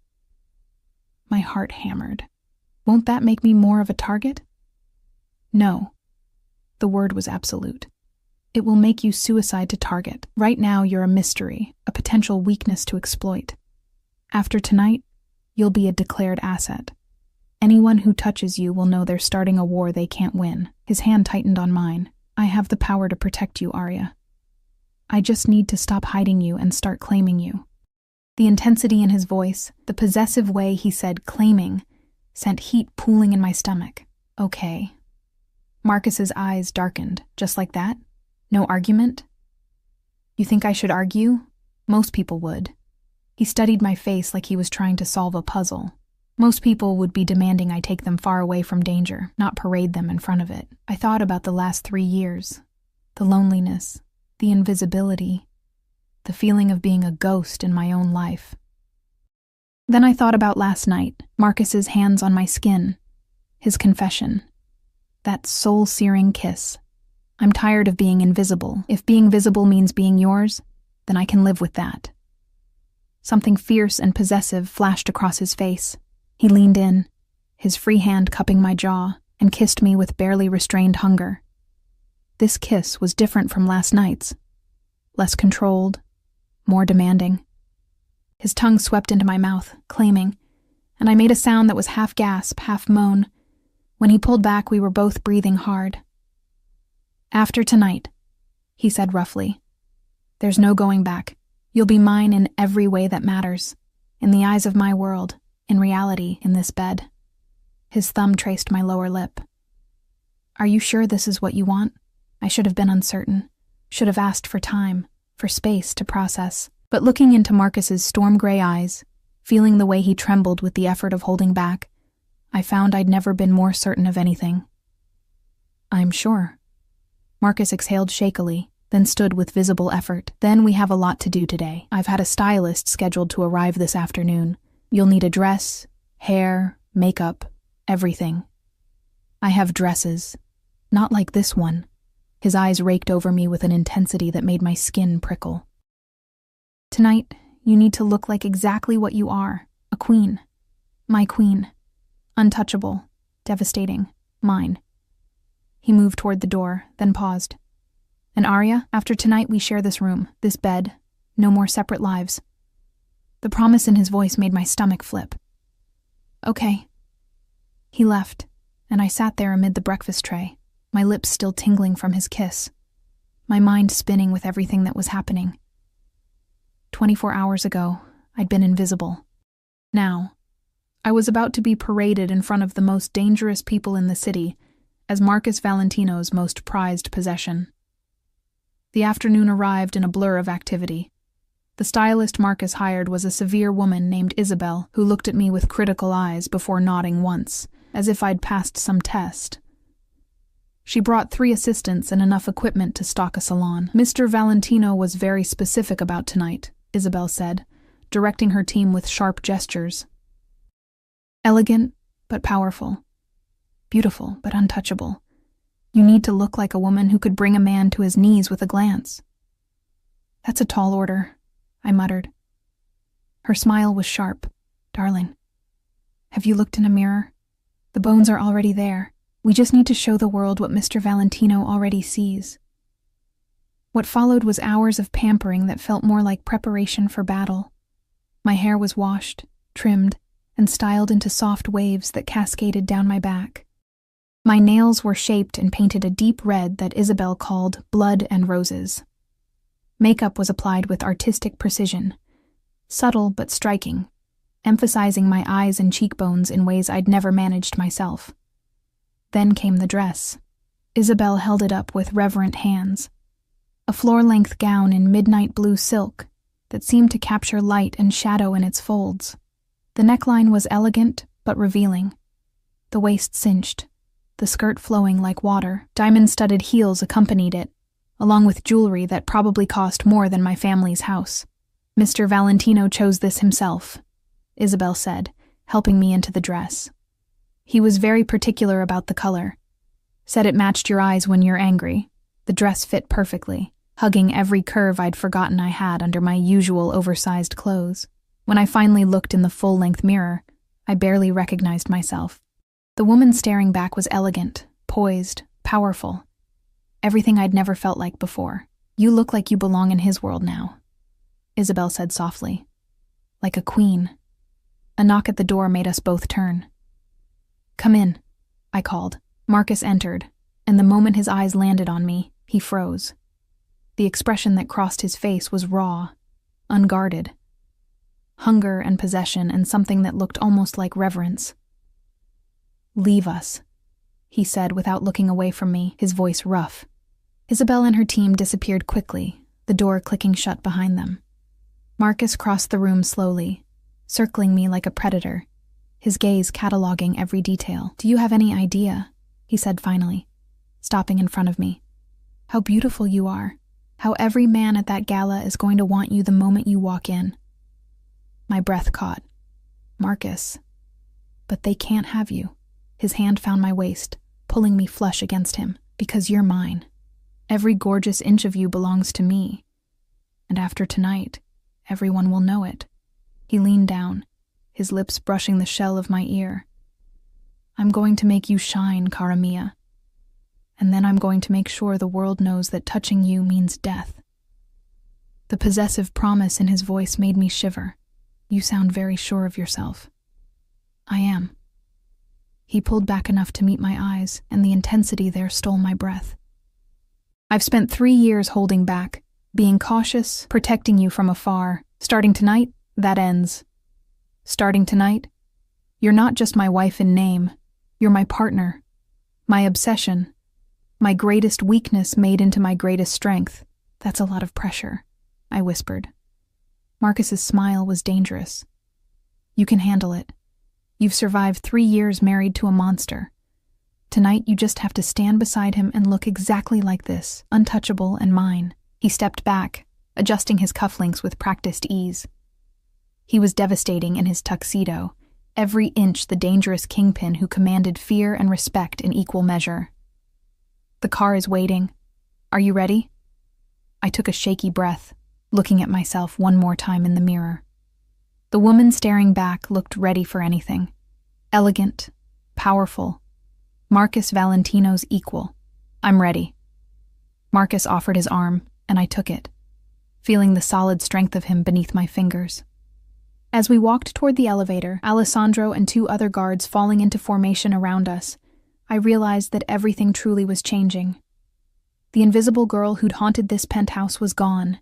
My heart hammered. "Won't that make me more of a target?" "No." The word was absolute. "It will make you suicide to target. Right now, you're a mystery, a potential weakness to exploit. After tonight, you'll be a declared asset. Anyone who touches you will know they're starting a war they can't win." His hand tightened on mine. "I have the power to protect you, Aria. I just need to stop hiding you and start claiming you." The intensity in his voice, the possessive way he said claiming, sent heat pooling in my stomach. "Okay." Marcus's eyes darkened, just like that? No argument? "You think I should argue? Most people would." He studied my face like he was trying to solve a puzzle. "Most people would be demanding I take them far away from danger, not parade them in front of it." I thought about the last 3 years, the loneliness, the invisibility, the feeling of being a ghost in my own life. Then I thought about last night, Marcus's hands on my skin, his confession, that soul-searing kiss. "I'm tired of being invisible. If being visible means being yours, then I can live with that." Something fierce and possessive flashed across his face. He leaned in, his free hand cupping my jaw, and kissed me with barely restrained hunger. This kiss was different from last night's. Less controlled, more demanding. His tongue swept into my mouth, claiming, and I made a sound that was half gasp, half moan. When he pulled back, we were both breathing hard. "After tonight," he said roughly. "There's no going back. You'll be mine in every way that matters. In the eyes of my world, in reality, in this bed." His thumb traced my lower lip. "Are you sure this is what you want?" I should have been uncertain. Should have asked for time, for space to process. But looking into Marcus's storm-gray eyes, feeling the way he trembled with the effort of holding back, I found I'd never been more certain of anything. "I'm sure." Marcus exhaled shakily, then stood with visible effort. "Then we have a lot to do today. I've had a stylist scheduled to arrive this afternoon. You'll need a dress, hair, makeup, everything. I have dresses. Not like this one." His eyes raked over me with an intensity that made my skin prickle. "Tonight, you need to look like exactly what you are, a queen. My queen. Untouchable, devastating, mine." He moved toward the door, then paused. "And Arya, after tonight we share this room, this bed, no more separate lives." The promise in his voice made my stomach flip. "Okay." He left, and I sat there amid the breakfast tray, my lips still tingling from his kiss, my mind spinning with everything that was happening. 24 hours ago, I'd been invisible. Now, I was about to be paraded in front of the most dangerous people in the city as Marcus Valentino's most prized possession. The afternoon arrived in a blur of activity. The stylist Marcus hired was a severe woman named Isabel, who looked at me with critical eyes before nodding once, as if I'd passed some test. She brought 3 assistants and enough equipment to stock a salon. "Mr. Valentino was very specific about tonight," Isabel said, directing her team with sharp gestures. "Elegant, but powerful. Beautiful, but untouchable. You need to look like a woman who could bring a man to his knees with a glance." "That's a tall order," I muttered. Her smile was sharp. "Darling, have you looked in a mirror? The bones are already there. We just need to show the world what Mr. Valentino already sees." What followed was hours of pampering that felt more like preparation for battle. My hair was washed, trimmed, and styled into soft waves that cascaded down my back. My nails were shaped and painted a deep red that Isabel called blood and roses. Makeup was applied with artistic precision, subtle but striking, emphasizing my eyes and cheekbones in ways I'd never managed myself. Then came the dress. Isabel held it up with reverent hands. A floor-length gown in midnight blue silk that seemed to capture light and shadow in its folds. The neckline was elegant but revealing. The waist cinched, the skirt flowing like water. Diamond-studded heels accompanied it, along with jewelry that probably cost more than my family's house. "Mr. Valentino chose this himself," Isabel said, helping me into the dress. "He was very particular about the color. Said it matched your eyes when you're angry." The dress fit perfectly, hugging every curve I'd forgotten I had under my usual oversized clothes. When I finally looked in the full-length mirror, I barely recognized myself. The woman staring back was elegant, poised, powerful. Everything I'd never felt like before. "You look like you belong in his world now," Isabel said softly. "Like a queen." A knock at the door made us both turn. "Come in," I called. Marcus entered, and the moment his eyes landed on me, he froze. The expression that crossed his face was raw, unguarded. Hunger and possession and something that looked almost like reverence. "Leave us," he said without looking away from me, his voice rough. Isabel and her team disappeared quickly, the door clicking shut behind them. Marcus crossed the room slowly, circling me like a predator, his gaze cataloging every detail. "Do you have any idea," he said finally, stopping in front of me, "how beautiful you are, how every man at that gala is going to want you the moment you walk in?" My breath caught. "Marcus, but they can't have you." His hand found my waist, pulling me flush against him. "Because you're mine. Every gorgeous inch of you belongs to me. And after tonight, everyone will know it." He leaned down, his lips brushing the shell of my ear. I'm going to make you shine, cara mia. And then I'm going to make sure the world knows that touching you means death. The possessive promise in his voice made me shiver. You sound very sure of yourself. I am. He pulled back enough to meet my eyes, and the intensity there stole my breath. I've spent 3 years holding back, being cautious, protecting you from afar. Starting tonight, that ends. Starting tonight, you're not just my wife in name. You're my partner, my obsession, my greatest weakness made into my greatest strength. That's a lot of pressure, I whispered. Marcus's smile was dangerous. You can handle it. You've survived 3 years married to a monster. Tonight you just have to stand beside him and look exactly like this, untouchable and mine. He stepped back, adjusting his cufflinks with practiced ease. He was devastating in his tuxedo, every inch the dangerous kingpin who commanded fear and respect in equal measure. The car is waiting. Are you ready? I took a shaky breath, looking at myself one more time in the mirror. The woman staring back looked ready for anything. Elegant, powerful. Marcus Valentino's equal. I'm ready. Marcus offered his arm, and I took it, feeling the solid strength of him beneath my fingers. As we walked toward the elevator, Alessandro and 2 other guards falling into formation around us, I realized that everything truly was changing. The invisible girl who'd haunted this penthouse was gone.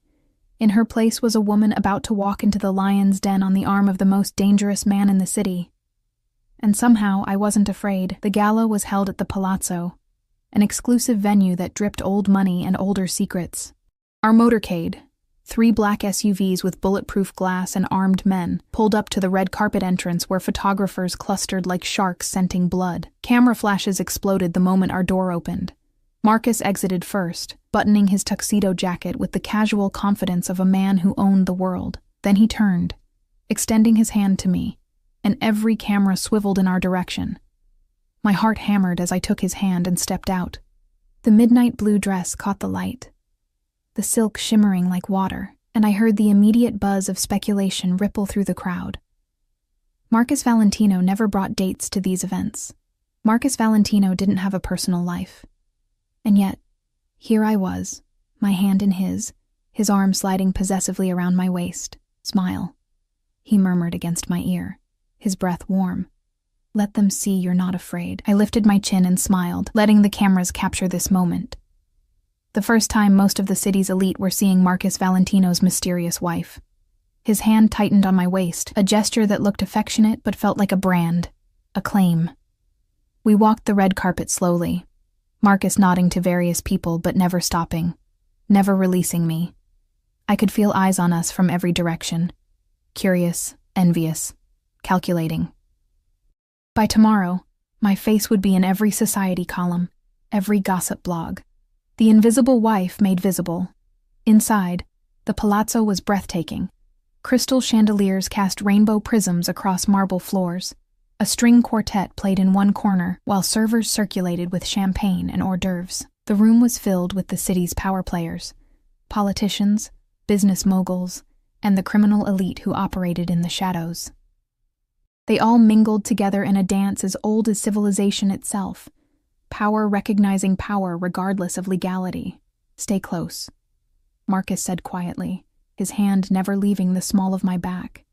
In her place was a woman about to walk into the lion's den on the arm of the most dangerous man in the city. And somehow I wasn't afraid. The gala was held at the Palazzo, an exclusive venue that dripped old money and older secrets. Our motorcade, 3 black SUVs with bulletproof glass and armed men, pulled up to the red carpet entrance where photographers clustered like sharks scenting blood. Camera flashes exploded the moment our door opened. Marcus exited first, buttoning his tuxedo jacket with the casual confidence of a man who owned the world. Then he turned, extending his hand to me, and every camera swiveled in our direction. My heart hammered as I took his hand and stepped out. The midnight blue dress caught the light, the silk shimmering like water, and I heard the immediate buzz of speculation ripple through the crowd. Marcus Valentino never brought dates to these events. Marcus Valentino didn't have a personal life. And yet, here I was, my hand in his arm sliding possessively around my waist. Smile, he murmured against my ear, his breath warm. Let them see you're not afraid. I lifted my chin and smiled, letting the cameras capture this moment. The first time most of the city's elite were seeing Marcus Valentino's mysterious wife. His hand tightened on my waist, a gesture that looked affectionate but felt like a brand, a claim. We walked the red carpet slowly, Marcus nodding to various people but never stopping, never releasing me. I could feel eyes on us from every direction, curious, envious, calculating. By tomorrow, my face would be in every society column, every gossip blog. The invisible wife made visible. Inside, the palazzo was breathtaking. Crystal chandeliers cast rainbow prisms across marble floors. A string quartet played in one corner, while servers circulated with champagne and hors d'oeuvres. The room was filled with the city's power players, politicians, business moguls, and the criminal elite who operated in the shadows. They all mingled together in a dance as old as civilization itself, power recognizing power regardless of legality. Stay close, Marcus said quietly, his hand never leaving the small of my back.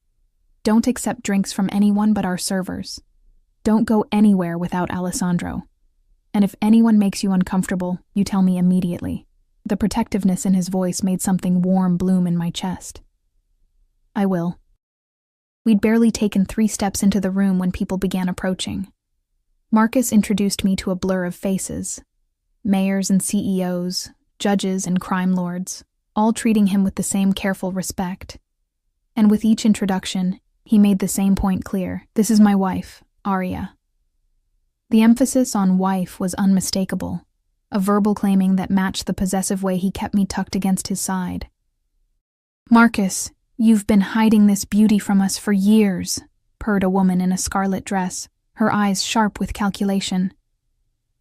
Don't accept drinks from anyone but our servers. Don't go anywhere without Alessandro. And if anyone makes you uncomfortable, you tell me immediately. The protectiveness in his voice made something warm bloom in my chest. I will. We'd barely taken 3 steps into the room when people began approaching. Marcus introduced me to a blur of faces. Mayors and CEOs, judges and crime lords, all treating him with the same careful respect. And with each introduction, he made the same point clear. This is my wife, Aria. The emphasis on wife was unmistakable, a verbal claiming that matched the possessive way he kept me tucked against his side. Marcus, you've been hiding this beauty from us for years, purred a woman in a scarlet dress, her eyes sharp with calculation.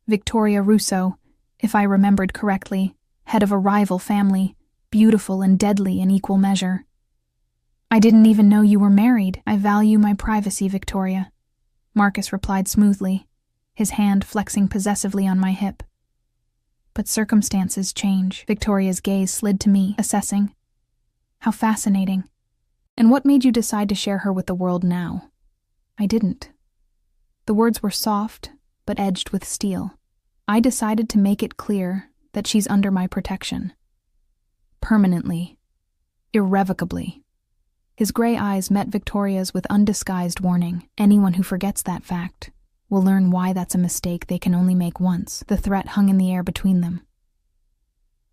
Victoria Russo, if I remembered correctly, head of a rival family, beautiful and deadly in equal measure. I didn't even know you were married. I value my privacy, Victoria, Marcus replied smoothly, his hand flexing possessively on my hip. But circumstances change. Victoria's gaze slid to me, assessing. How fascinating. And what made you decide to share her with the world now? I didn't. The words were soft, but edged with steel. I decided to make it clear that she's under my protection. Permanently. Irrevocably. His gray eyes met Victoria's with undisguised warning. Anyone who forgets that fact will learn why that's a mistake they can only make once. The threat hung in the air between them.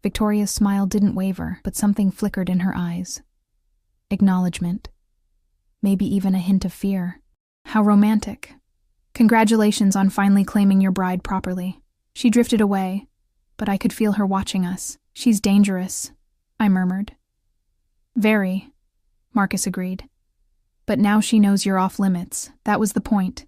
Victoria's smile didn't waver, but something flickered in her eyes. Acknowledgement. Maybe even a hint of fear. How romantic. Congratulations on finally claiming your bride properly. She drifted away, but I could feel her watching us. She's dangerous, I murmured. Very, Marcus agreed. But now she knows you're off limits. That was the point.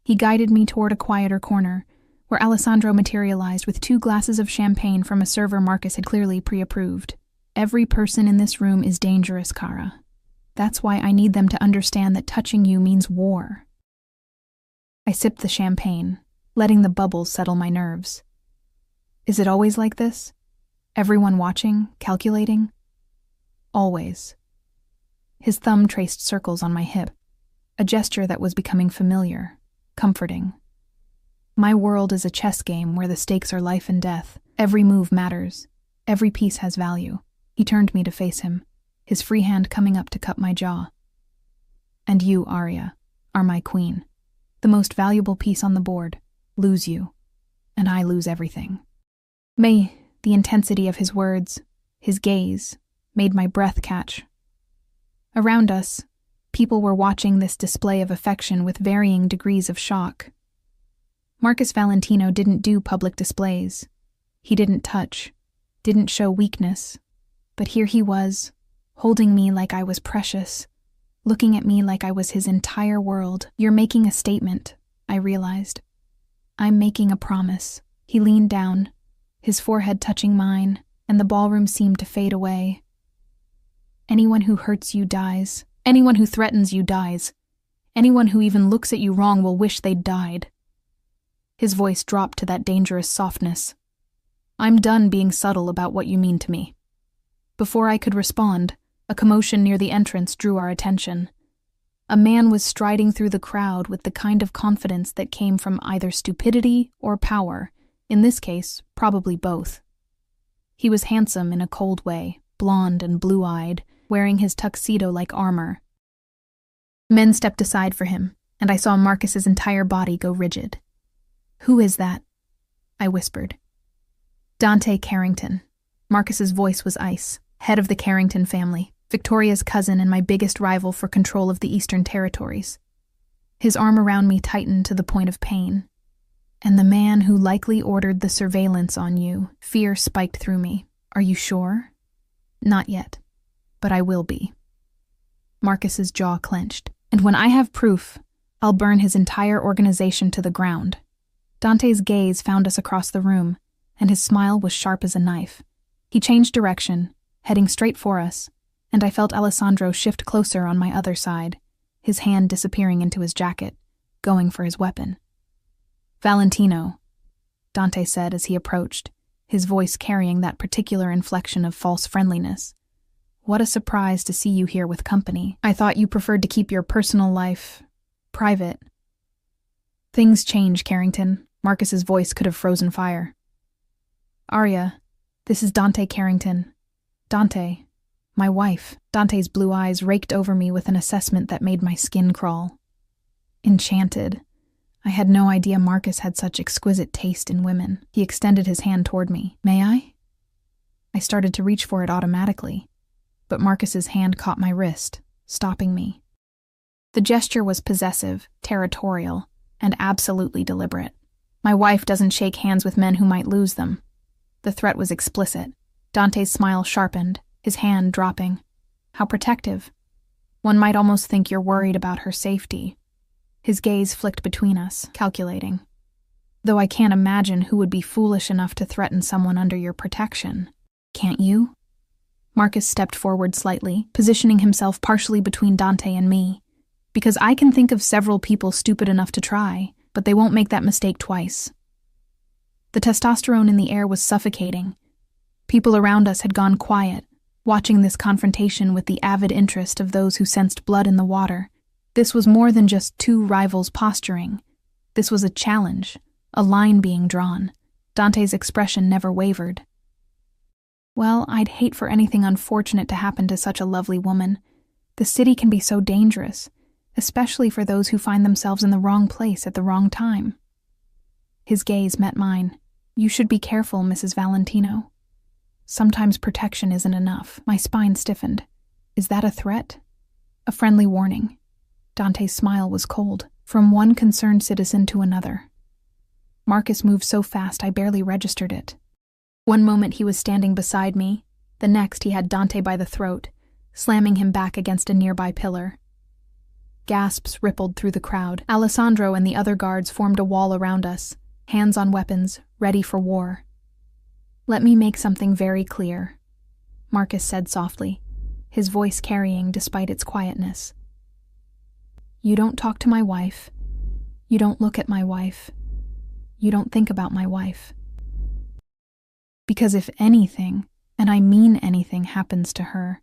He guided me toward a quieter corner, where Alessandro materialized with 2 glasses of champagne from a server Marcus had clearly pre-approved. Every person in this room is dangerous, Kara. That's why I need them to understand that touching you means war. I sipped the champagne, letting the bubbles settle my nerves. Is it always like this? Everyone watching, calculating? Always. His thumb traced circles on my hip, a gesture that was becoming familiar, comforting. My world is a chess game where the stakes are life and death. Every move matters. Every piece has value. He turned me to face him, his free hand coming up to cup my jaw. And you, Arya, are my queen. The most valuable piece on the board. Lose you, and I lose everything. May the intensity of his words, his gaze, made my breath catch. Around us, people were watching this display of affection with varying degrees of shock. Marcus Valentino didn't do public displays. He didn't touch, didn't show weakness. But here he was, holding me like I was precious, looking at me like I was his entire world. You're making a statement, I realized. I'm making a promise. He leaned down, his forehead touching mine, and the ballroom seemed to fade away. Anyone who hurts you dies. Anyone who threatens you dies. Anyone who even looks at you wrong will wish they'd died. His voice dropped to that dangerous softness. I'm done being subtle about what you mean to me. Before I could respond, a commotion near the entrance drew our attention. A man was striding through the crowd with the kind of confidence that came from either stupidity or power, in this case, probably both. He was handsome in a cold way, blonde and blue-eyed, wearing his tuxedo like armor. Men stepped aside for him, and I saw Marcus's entire body go rigid. Who is that? I whispered. Dante Carrington. Marcus's voice was ice, head of the Carrington family, Victoria's cousin and my biggest rival for control of the Eastern Territories. His arm around me tightened to the point of pain. And the man who likely ordered the surveillance on you. Fear spiked through me. Are you sure? Not yet, but I will be. Marcus's jaw clenched. And when I have proof, I'll burn his entire organization to the ground. Dante's gaze found us across the room, and his smile was sharp as a knife. He changed direction, heading straight for us, and I felt Alessandro shift closer on my other side, his hand disappearing into his jacket, going for his weapon. Valentino, Dante said as he approached, his voice carrying that particular inflection of false friendliness. What a surprise to see you here with company. I thought you preferred to keep your personal life private. Things change, Carrington. Marcus's voice could have frozen fire. Arya, this is Dante Carrington. Dante, my wife. Dante's blue eyes raked over me with an assessment that made my skin crawl. Enchanted. I had no idea Marcus had such exquisite taste in women. He extended his hand toward me. May I? I started to reach for it automatically, but Marcus's hand caught my wrist, stopping me. The gesture was possessive, territorial, and absolutely deliberate. My wife doesn't shake hands with men who might lose them. The threat was explicit. Dante's smile sharpened, his hand dropping. How protective. One might almost think you're worried about her safety. His gaze flicked between us, calculating. Though I can't imagine who would be foolish enough to threaten someone under your protection. Can't you? Marcus stepped forward slightly, positioning himself partially between Dante and me. Because I can think of several people stupid enough to try, but they won't make that mistake twice. The testosterone in the air was suffocating. People around us had gone quiet, watching this confrontation with the avid interest of those who sensed blood in the water. This was more than just two rivals posturing. This was a challenge, a line being drawn. Dante's expression never wavered. Well, I'd hate for anything unfortunate to happen to such a lovely woman. The city can be so dangerous, especially for those who find themselves in the wrong place at the wrong time. His gaze met mine. You should be careful, Mrs. Valentino. Sometimes protection isn't enough. My spine stiffened. Is that a threat? A friendly warning. Dante's smile was cold, from one concerned citizen to another. Marcus moved so fast I barely registered it. One moment he was standing beside me, the next he had Dante by the throat, slamming him back against a nearby pillar. Gasps rippled through the crowd. Alessandro and the other guards formed a wall around us, hands on weapons, ready for war. Let me make something very clear, Marcus said softly, his voice carrying despite its quietness. You don't talk to my wife. You don't look at my wife. You don't think about my wife. Because if anything, and I mean anything, happens to her,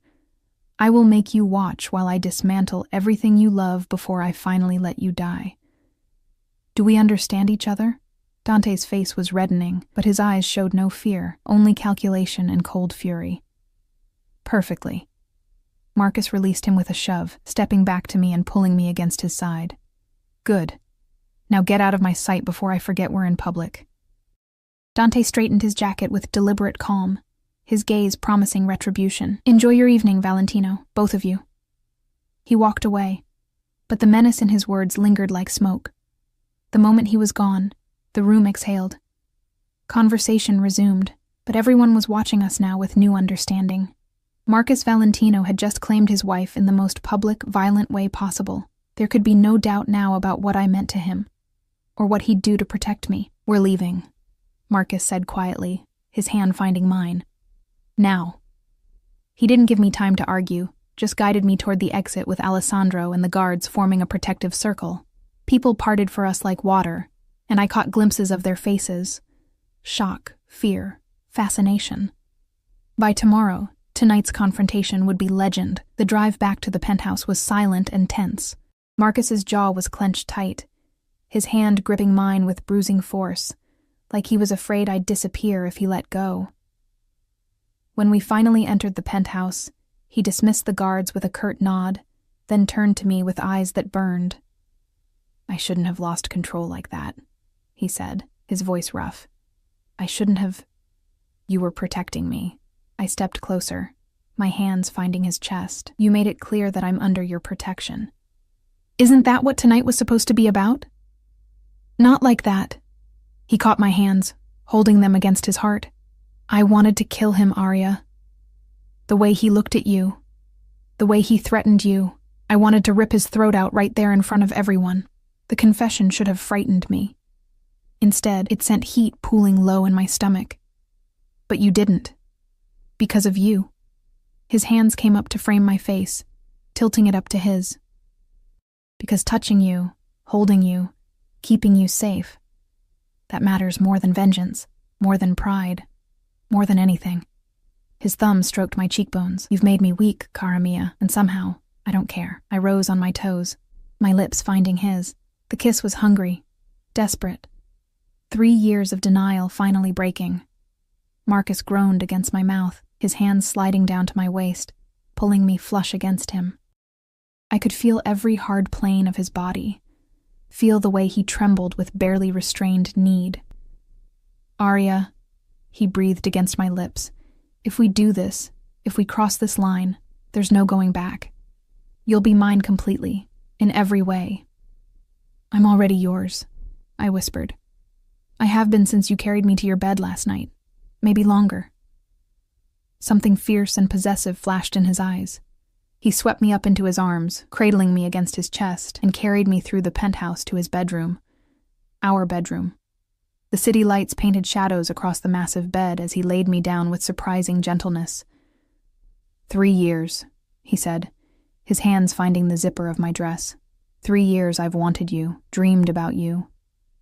I will make you watch while I dismantle everything you love before I finally let you die. Do we understand each other? Dante's face was reddening, but his eyes showed no fear, only calculation and cold fury. Perfectly. Marcus released him with a shove, stepping back to me and pulling me against his side. Good. Now get out of my sight before I forget we're in public. Dante straightened his jacket with deliberate calm, his gaze promising retribution. Enjoy your evening, Valentino, both of you. He walked away, but the menace in his words lingered like smoke. The moment he was gone, the room exhaled. Conversation resumed, but everyone was watching us now with new understanding. Marcus Valentino had just claimed his wife in the most public, violent way possible. There could be no doubt now about what I meant to him, or what he'd do to protect me. We're leaving, Marcus said quietly, his hand finding mine. Now. He didn't give me time to argue, just guided me toward the exit with Alessandro and the guards forming a protective circle. People parted for us like water, and I caught glimpses of their faces. Shock, fear, fascination. By tomorrow, tonight's confrontation would be legend. The drive back to the penthouse was silent and tense. Marcus's jaw was clenched tight, his hand gripping mine with bruising force, like he was afraid I'd disappear if he let go. When we finally entered the penthouse, he dismissed the guards with a curt nod, then turned to me with eyes that burned. I shouldn't have lost control like that, he said, his voice rough. I shouldn't have. You were protecting me. I stepped closer, my hands finding his chest. You made it clear that I'm under your protection. Isn't that what tonight was supposed to be about? Not like that. He caught my hands, holding them against his heart. I wanted to kill him, Arya. The way he looked at you, the way he threatened you, I wanted to rip his throat out right there in front of everyone. The confession should have frightened me. Instead, it sent heat pooling low in my stomach. But you didn't. Because of you. His hands came up to frame my face, tilting it up to his. Because touching you, holding you, keeping you safe, that matters more than vengeance, more than pride, more than anything. His thumb stroked my cheekbones. You've made me weak, cara mia, and somehow, I don't care. I rose on my toes, my lips finding his. The kiss was hungry, desperate. 3 years of denial finally breaking. Marcus groaned against my mouth, his hands sliding down to my waist, pulling me flush against him. I could feel every hard plane of his body, feel the way he trembled with barely restrained need. Arya, he breathed against my lips, if we do this, if we cross this line, there's no going back. You'll be mine completely, in every way. I'm already yours, I whispered. I have been since you carried me to your bed last night, maybe longer. Something fierce and possessive flashed in his eyes. He swept me up into his arms, cradling me against his chest, and carried me through the penthouse to his bedroom. Our bedroom. The city lights painted shadows across the massive bed as he laid me down with surprising gentleness. 3 years, he said, his hands finding the zipper of my dress. 3 years I've wanted you, dreamed about you,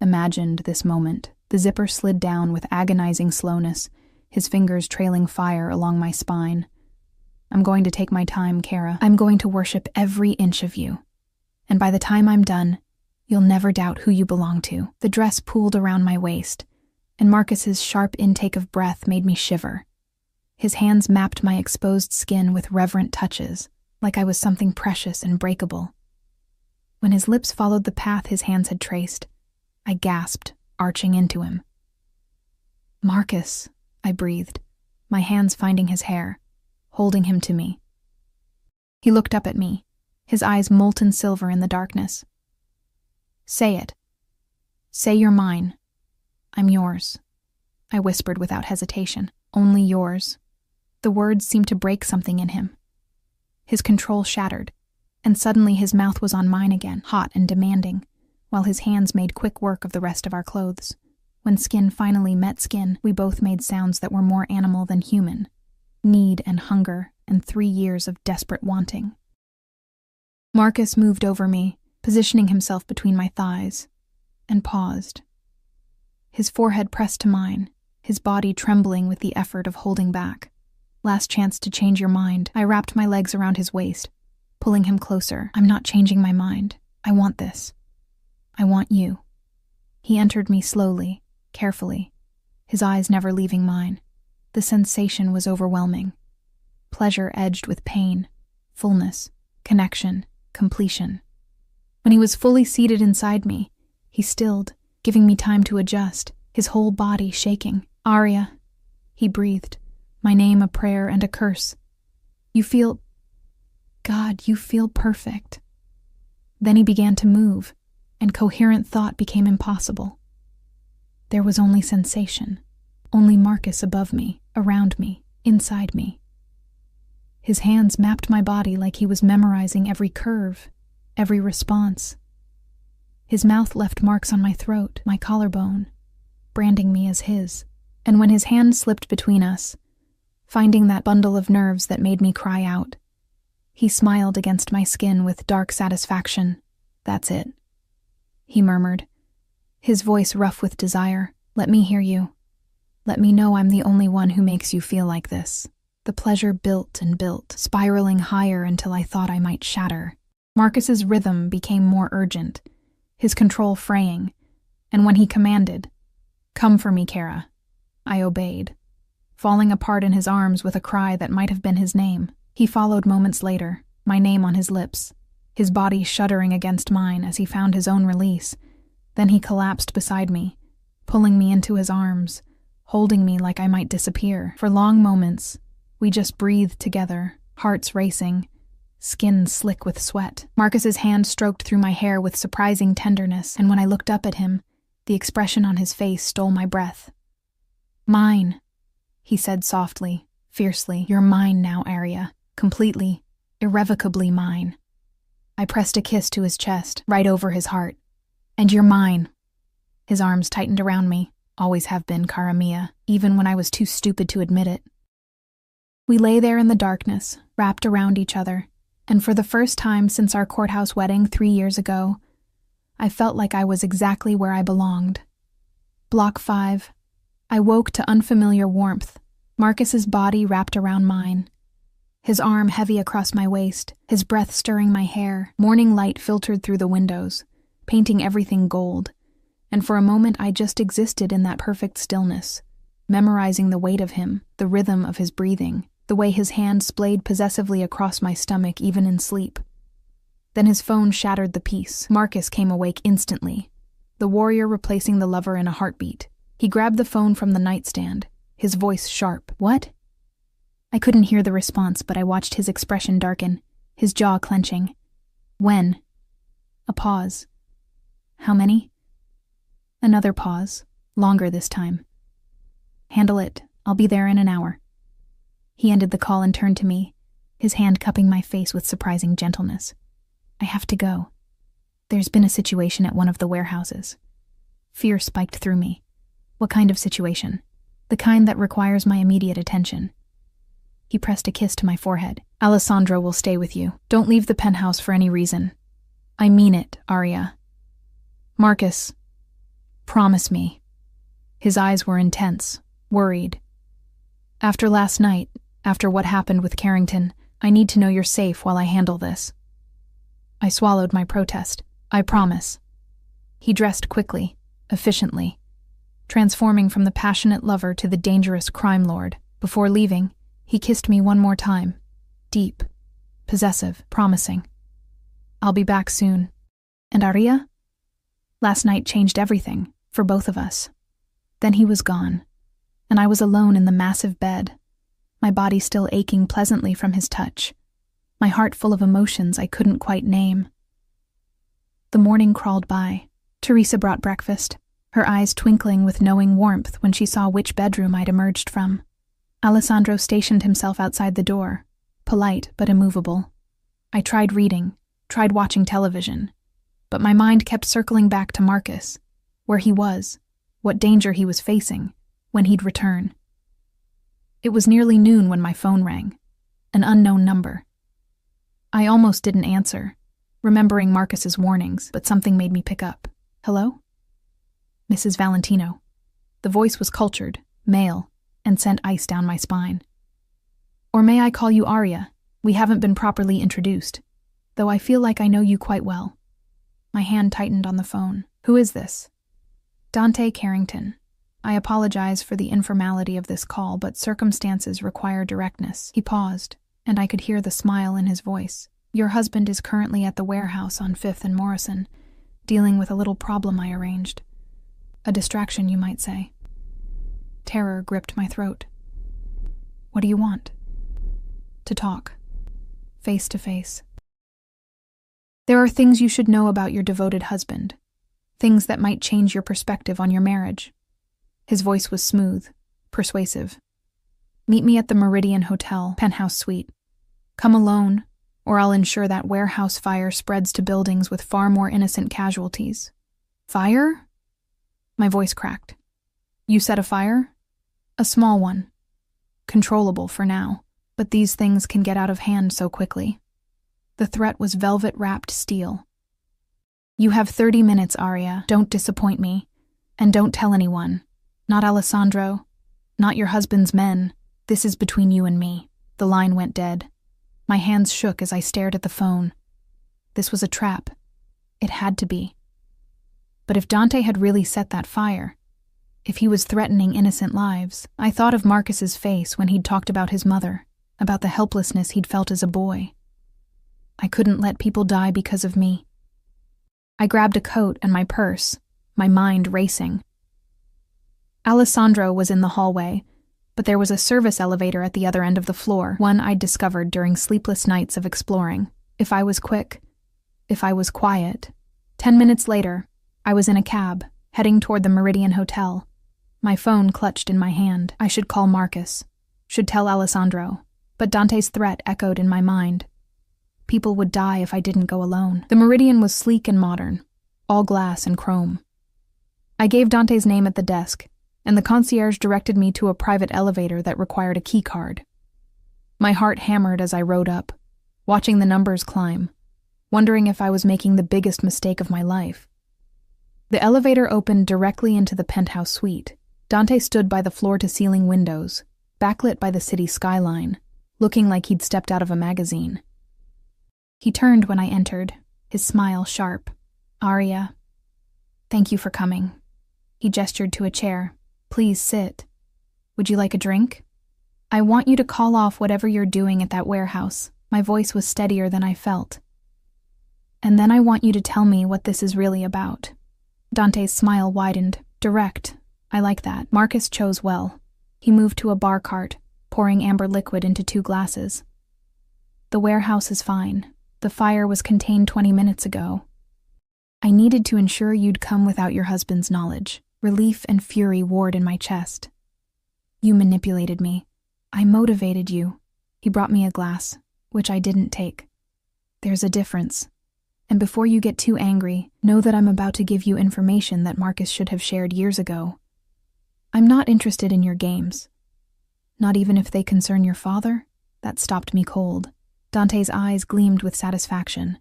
imagined this moment. The zipper slid down with agonizing slowness, his fingers trailing fire along my spine. I'm going to take my time, Kara. I'm going to worship every inch of you. And by the time I'm done, you'll never doubt who you belong to. The dress pooled around my waist, and Marcus's sharp intake of breath made me shiver. His hands mapped my exposed skin with reverent touches, like I was something precious and breakable. When his lips followed the path his hands had traced, I gasped, arching into him. "Marcus," I breathed, my hands finding his hair, holding him to me. He looked up at me, his eyes molten silver in the darkness. "Say it. Say you're mine. I'm yours," I whispered without hesitation. "Only yours." The words seemed to break something in him. His control shattered, and suddenly his mouth was on mine again, hot and demanding, while his hands made quick work of the rest of our clothes. When skin finally met skin, we both made sounds that were more animal than human. Need and hunger, and 3 years of desperate wanting. Marcus moved over me, positioning himself between my thighs, and paused. His forehead pressed to mine, his body trembling with the effort of holding back. "Last chance to change your mind." I wrapped my legs around his waist, pulling him closer. "I'm not changing my mind. I want this. I want you." He entered me slowly, carefully, his eyes never leaving mine. The sensation was overwhelming. Pleasure edged with pain, fullness, connection, completion. When he was fully seated inside me, he stilled, giving me time to adjust, his whole body shaking. "Arya," he breathed, my name a prayer and a curse. "You feel... God, you feel perfect." Then he began to move, and coherent thought became impossible. There was only sensation, only Marcus above me, around me, inside me. His hands mapped my body like he was memorizing every curve, every response. His mouth left marks on my throat, my collarbone, branding me as his. And when his hand slipped between us, finding that bundle of nerves that made me cry out, he smiled against my skin with dark satisfaction. "That's it," he murmured, his voice rough with desire. "Let me hear you. Let me know I'm the only one who makes you feel like this." The pleasure built and built, spiraling higher until I thought I might shatter. Marcus's rhythm became more urgent, his control fraying, and when he commanded, "Come for me, Kara," I obeyed, falling apart in his arms with a cry that might have been his name. He followed moments later, my name on his lips, his body shuddering against mine as he found his own release. Then he collapsed beside me, pulling me into his arms, holding me like I might disappear. For long moments, we just breathed together, hearts racing, skin slick with sweat. Marcus's hand stroked through my hair with surprising tenderness, and when I looked up at him, the expression on his face stole my breath. "Mine," he said softly, fiercely. "You're mine now, Arya. Completely, irrevocably mine." I pressed a kiss to his chest, right over his heart. "And you're mine." His arms tightened around me, always have been, Cara Mia, even when I was too stupid to admit it. We lay there in the darkness, wrapped around each other, and for the first time since our courthouse wedding 3 years ago, I felt like I was exactly where I belonged. Block 5. I woke to unfamiliar warmth, Marcus's body wrapped around mine, his arm heavy across my waist, his breath stirring my hair. Morning light filtered through the windows, painting everything gold, and for a moment I just existed in that perfect stillness, memorizing the weight of him, the rhythm of his breathing, the way his hand splayed possessively across my stomach even in sleep. Then his phone shattered the peace. Marcus came awake instantly, the warrior replacing the lover in a heartbeat. He grabbed the phone from the nightstand, his voice sharp. "What?" I couldn't hear the response, but I watched his expression darken, his jaw clenching. "When?" A pause. "How many?" Another pause, longer this time. "Handle it. I'll be there in an hour." He ended the call and turned to me, his hand cupping my face with surprising gentleness. "I have to go. There's been a situation at one of the warehouses." Fear spiked through me. "What kind of situation?" "The kind that requires my immediate attention." He pressed a kiss to my forehead. Alessandro will stay with you. Don't leave the penthouse for any reason. I mean it, Arya. Marcus, promise me. His eyes were intense, worried. After last night, after what happened with Carrington, I need to know you're safe while I handle this. I swallowed my protest. I promise. He dressed quickly, efficiently, transforming from the passionate lover to the dangerous crime lord. Before leaving, he kissed me one more time, deep, possessive, promising. I'll be back soon. And Arya? Last night changed everything, for both of us. Then he was gone, and I was alone in the massive bed, my body still aching pleasantly from his touch, my heart full of emotions I couldn't quite name. The morning crawled by. Teresa brought breakfast, her eyes twinkling with knowing warmth when she saw which bedroom I'd emerged from. Alessandro stationed himself outside the door, polite but immovable. I tried reading, tried watching television, but my mind kept circling back to Marcus, where he was, what danger he was facing, when he'd return. It was nearly noon when my phone rang, an unknown number. I almost didn't answer, remembering Marcus's warnings, but something made me pick up. Hello? Mrs. Valentino. The voice was cultured, male, and sent ice down my spine. Or may I call you Arya? We haven't been properly introduced, though I feel like I know you quite well. My hand tightened on the phone. Who is this? Dante Carrington. I apologize for the informality of this call, but circumstances require directness. He paused, and I could hear the smile in his voice. Your husband is currently at the warehouse on 5th and Morrison, dealing with a little problem I arranged. A distraction, you might say. Terror gripped my throat. What do you want? To talk. Face to face. There are things you should know about your devoted husband. Things that might change your perspective on your marriage. His voice was smooth, persuasive. Meet me at the Meridian Hotel, penthouse suite. Come alone, or I'll ensure that warehouse fire spreads to buildings with far more innocent casualties. Fire? My voice cracked. You set a fire? A small one. Controllable for now, but these things can get out of hand so quickly. The threat was velvet-wrapped steel. You have 30 minutes, Arya. Don't disappoint me. And don't tell anyone. Not Alessandro. Not your husband's men. This is between you and me. The line went dead. My hands shook as I stared at the phone. This was a trap. It had to be. But if Dante had really set that fire, if he was threatening innocent lives, I thought of Marcus's face when he'd talked about his mother, about the helplessness he'd felt as a boy. I couldn't let people die because of me. I grabbed a coat and my purse, my mind racing. Alessandro was in the hallway, but there was a service elevator at the other end of the floor, one I'd discovered during sleepless nights of exploring. If I was quick, if I was quiet. 10 minutes later, I was in a cab, heading toward the Meridian Hotel. My phone clutched in my hand. I should call Marcus, should tell Alessandro, but Dante's threat echoed in my mind. People would die if I didn't go alone. The Meridian was sleek and modern, all glass and chrome. I gave Dante's name at the desk, and the concierge directed me to a private elevator that required a key card. My heart hammered as I rode up, watching the numbers climb, wondering if I was making the biggest mistake of my life. The elevator opened directly into the penthouse suite. Dante stood by the floor-to-ceiling windows, backlit by the city skyline, looking like he'd stepped out of a magazine. He turned when I entered, his smile sharp. Arya, thank you for coming. He gestured to a chair. Please sit. Would you like a drink? I want you to call off whatever you're doing at that warehouse. My voice was steadier than I felt. And then I want you to tell me what this is really about. Dante's smile widened. Direct. I like that. Marcus chose well. He moved to a bar cart, pouring amber liquid into 2 glasses. The warehouse is fine. The fire was contained 20 minutes ago. I needed to ensure you'd come without your husband's knowledge. Relief and fury warred in my chest. You manipulated me. I motivated you. He brought me a glass, which I didn't take. There's a difference. And before you get too angry, know that I'm about to give you information that Marcus should have shared years ago. I'm not interested in your games. Not even if they concern your father? That stopped me cold. Dante's eyes gleamed with satisfaction.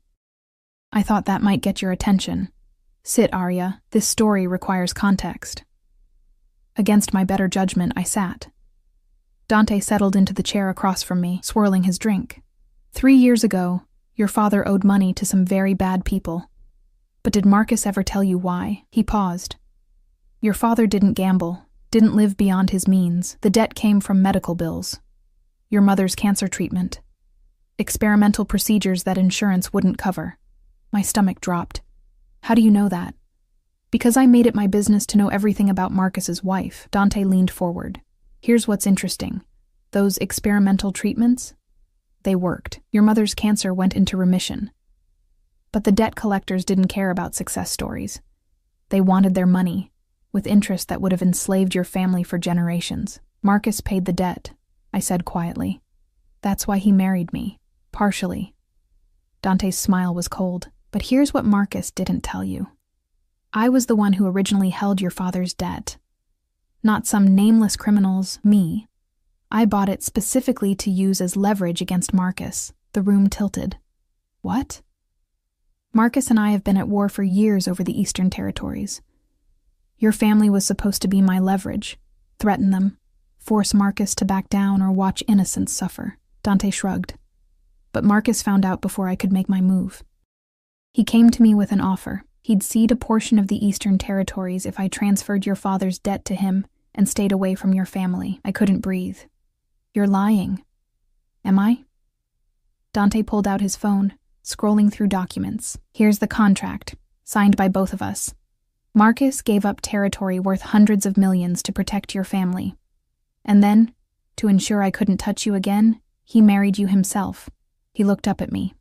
I thought that might get your attention. Sit, Arya. This story requires context. Against my better judgment, I sat. Dante settled into the chair across from me, swirling his drink. 3 years ago, your father owed money to some very bad people. But did Marcus ever tell you why? He paused. Your father didn't gamble, didn't live beyond his means. The debt came from medical bills. Your mother's cancer treatment. Experimental procedures that insurance wouldn't cover. My stomach dropped. How do you know that? Because I made it my business to know everything about Marcus's wife. Dante leaned forward. Here's what's interesting. Those experimental treatments? They worked. Your mother's cancer went into remission. But the debt collectors didn't care about success stories. They wanted their money, with interest that would have enslaved your family for generations. Marcus paid the debt, I said quietly. That's why he married me. Partially. Dante's smile was cold. But here's what Marcus didn't tell you. I was the one who originally held your father's debt. Not some nameless criminals, me. I bought it specifically to use as leverage against Marcus. The room tilted. What? Marcus and I have been at war for years over the Eastern Territories. Your family was supposed to be my leverage. Threaten them, force Marcus to back down, or watch innocents suffer. Dante shrugged. But Marcus found out before I could make my move. He came to me with an offer. He'd cede a portion of the Eastern Territories if I transferred your father's debt to him and stayed away from your family. I couldn't breathe. You're lying. Am I? Dante pulled out his phone, scrolling through documents. Here's the contract, signed by both of us. Marcus gave up territory worth hundreds of millions to protect your family. And then, to ensure I couldn't touch you again, he married you himself. He looked up at me.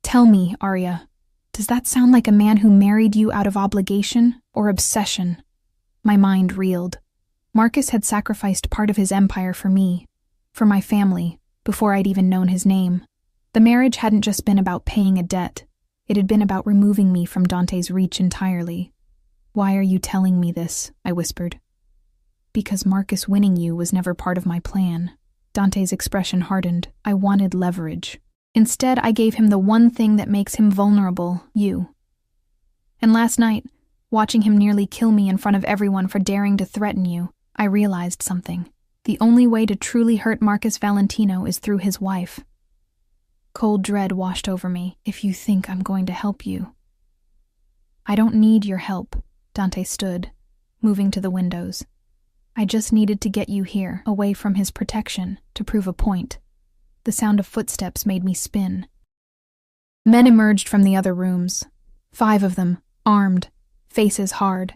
Tell me, Arya, does that sound like a man who married you out of obligation or obsession? My mind reeled. Marcus had sacrificed part of his empire for me, for my family, before I'd even known his name. The marriage hadn't just been about paying a debt. It had been about removing me from Dante's reach entirely. Why are you telling me this? I whispered. Because Marcus winning you was never part of my plan. Dante's expression hardened. I wanted leverage. Instead, I gave him the one thing that makes him vulnerable, you. And last night, watching him nearly kill me in front of everyone for daring to threaten you, I realized something. The only way to truly hurt Marcus Valentino is through his wife. Cold dread washed over me. If you think I'm going to help you. I don't need your help. Dante stood, moving to the windows. I just needed to get you here, away from his protection, to prove a point. The sound of footsteps made me spin. Men emerged from the other rooms. 5 of them, armed, faces hard.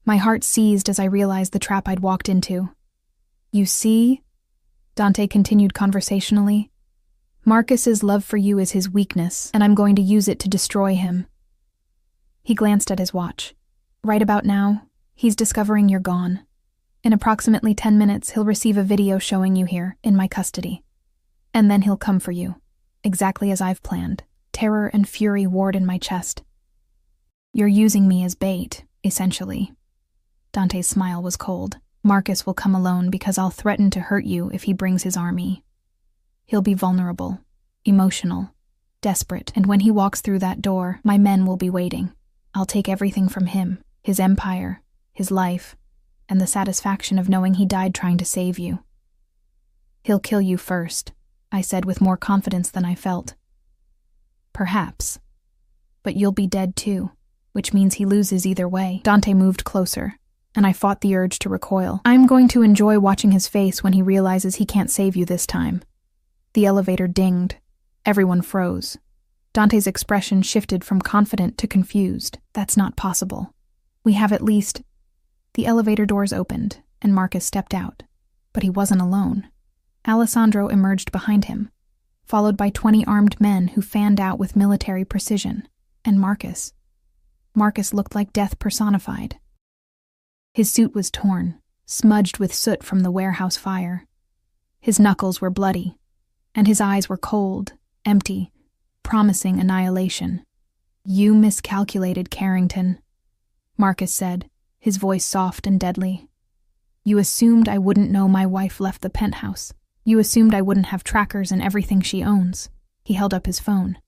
My heart seized as I realized the trap I'd walked into. You see? Dante continued conversationally. Marcus's love for you is his weakness, and I'm going to use it to destroy him. He glanced at his watch. Right about now, he's discovering you're gone. In approximately 10 minutes, he'll receive a video showing you here, in my custody. And then he'll come for you, exactly as I've planned. Terror and fury warred in my chest. You're using me as bait, essentially. Dante's smile was cold. Marcus will come alone because I'll threaten to hurt you if he brings his army. He'll be vulnerable, emotional, desperate, and when he walks through that door, my men will be waiting. I'll take everything from him, his empire, his life, and the satisfaction of knowing he died trying to save you. He'll kill you first, I said with more confidence than I felt. Perhaps. But you'll be dead too, which means he loses either way. Dante moved closer, and I fought the urge to recoil. I'm going to enjoy watching his face when he realizes he can't save you this time. The elevator dinged. Everyone froze. Dante's expression shifted from confident to confused. That's not possible. We have at least... The elevator doors opened, and Marcus stepped out. But he wasn't alone. Alessandro emerged behind him, followed by 20 armed men who fanned out with military precision. And Marcus. Marcus looked like death personified. His suit was torn, smudged with soot from the warehouse fire. His knuckles were bloody, and his eyes were cold, empty, promising annihilation. You miscalculated, Carrington, Marcus said, his voice soft and deadly. You assumed I wouldn't know my wife left the penthouse. You assumed I wouldn't have trackers in everything she owns. He held up his phone,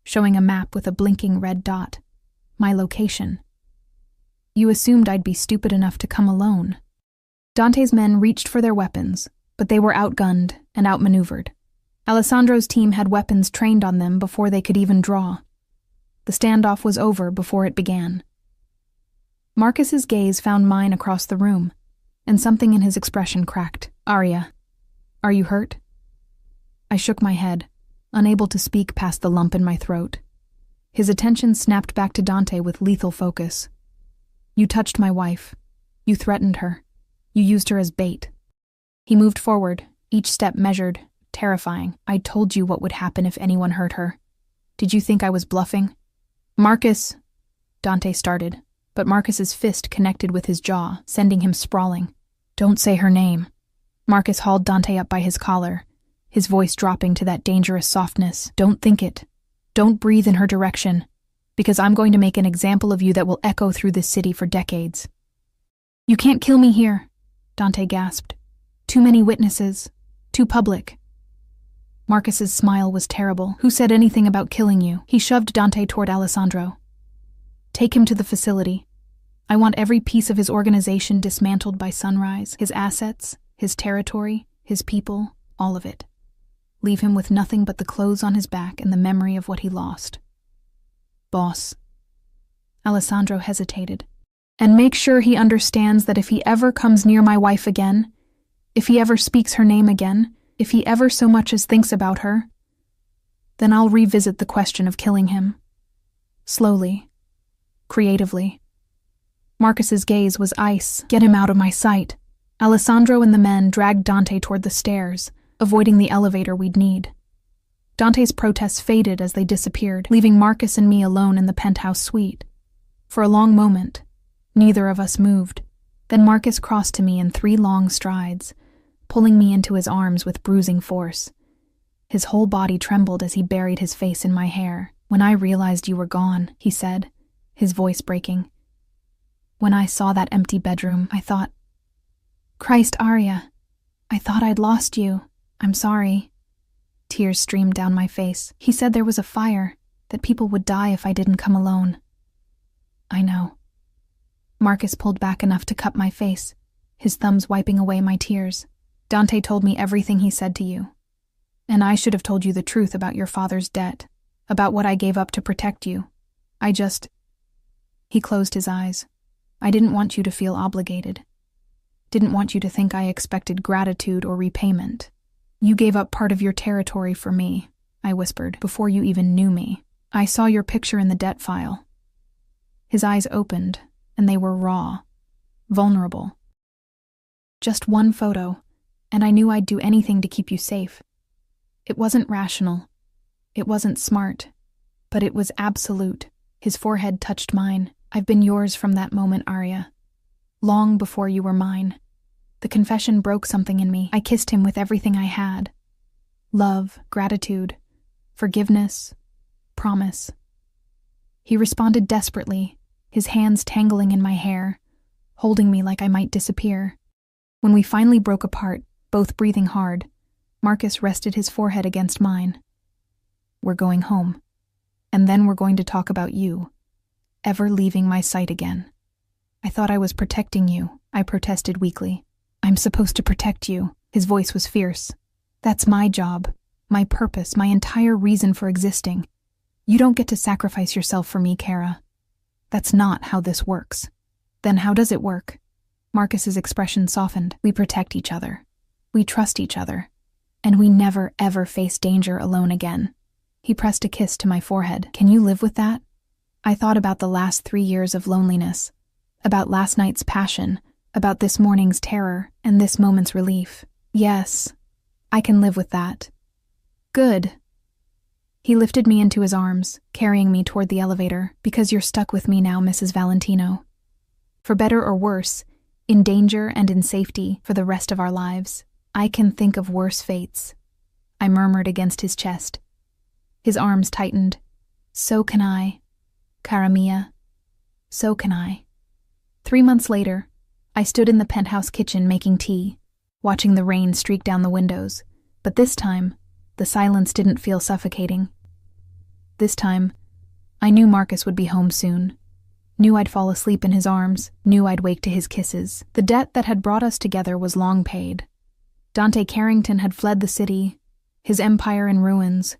showing a map with a blinking red dot. My location. You assumed I'd be stupid enough to come alone. Dante's men reached for their weapons, but they were outgunned and outmaneuvered. Alessandro's team had weapons trained on them before they could even draw. The standoff was over before it began. Marcus's gaze found mine across the room, and something in his expression cracked. Arya, are you hurt? I shook my head, unable to speak past the lump in my throat. His attention snapped back to Dante with lethal focus. You touched my wife. You threatened her. You used her as bait. He moved forward, each step measured, terrifying. I told you what would happen if anyone hurt her. Did you think I was bluffing? Marcus, Dante started, but Marcus's fist connected with his jaw, sending him sprawling. Don't say her name. Marcus hauled Dante up by his collar, his voice dropping to that dangerous softness. Don't think it. Don't breathe in her direction, because I'm going to make an example of you that will echo through this city for decades. You can't kill me here, Dante gasped. Too many witnesses. Too public. Marcus's smile was terrible. Who said anything about killing you? He shoved Dante toward Alessandro. Take him to the facility. I want every piece of his organization dismantled by sunrise. His assets, his territory, his people, all of it. Leave him with nothing but the clothes on his back and the memory of what he lost. Boss. Alessandro hesitated. And make sure he understands that if he ever comes near my wife again, if he ever speaks her name again, if he ever so much as thinks about her, then I'll revisit the question of killing him. Slowly. Creatively. Marcus's gaze was ice. Get him out of my sight. Alessandro and the men dragged Dante toward the stairs, avoiding the elevator we'd need. Dante's protests faded as they disappeared, leaving Marcus and me alone in the penthouse suite. For a long moment, neither of us moved. Then Marcus crossed to me in 3 long strides, pulling me into his arms with bruising force. His whole body trembled as he buried his face in my hair. When I realized you were gone, he said, his voice breaking. When I saw that empty bedroom, I thought, Christ, Arya, I thought I'd lost you. I'm sorry. Tears streamed down my face. He said there was a fire, that people would die if I didn't come alone. I know. Marcus pulled back enough to cup my face, his thumbs wiping away my tears. Dante told me everything he said to you. And I should have told you the truth about your father's debt, about what I gave up to protect you. He closed his eyes. I didn't want you to feel obligated. Didn't want you to think I expected gratitude or repayment. You gave up part of your territory for me, I whispered, before you even knew me. I saw your picture in the debt file. His eyes opened, and they were raw, vulnerable. Just one photo, and I knew I'd do anything to keep you safe. It wasn't rational. It wasn't smart. But it was absolute. His forehead touched mine. I've been yours from that moment, Arya. Long before you were mine. The confession broke something in me. I kissed him with everything I had. Love, gratitude, forgiveness, promise. He responded desperately, his hands tangling in my hair, holding me like I might disappear. When we finally broke apart, both breathing hard, Marcus rested his forehead against mine. We're going home. And then we're going to talk about you, ever leaving my sight again. I thought I was protecting you, I protested weakly. I'm supposed to protect you. His voice was fierce. That's my job, my purpose, my entire reason for existing. You don't get to sacrifice yourself for me, Kara. That's not how this works. Then how does it work? Marcus's expression softened. We protect each other. We trust each other. And we never, ever face danger alone again. He pressed a kiss to my forehead. Can you live with that? I thought about the last 3 years of loneliness, about last night's passion, about this morning's terror, and this moment's relief. Yes, I can live with that. Good. He lifted me into his arms, carrying me toward the elevator. Because you're stuck with me now, Mrs. Valentino. For better or worse, in danger and in safety for the rest of our lives, I can think of worse fates. I murmured against his chest. His arms tightened. So can I. Cara mia. So can I. 3 months later, I stood in the penthouse kitchen making tea, watching the rain streak down the windows, But this time, the silence didn't feel suffocating. This time, I knew Marcus would be home soon. Knew I'd fall asleep in his arms, knew I'd wake to his kisses. The debt that had brought us together was long paid. Dante Carrington had fled the city, his empire in ruins,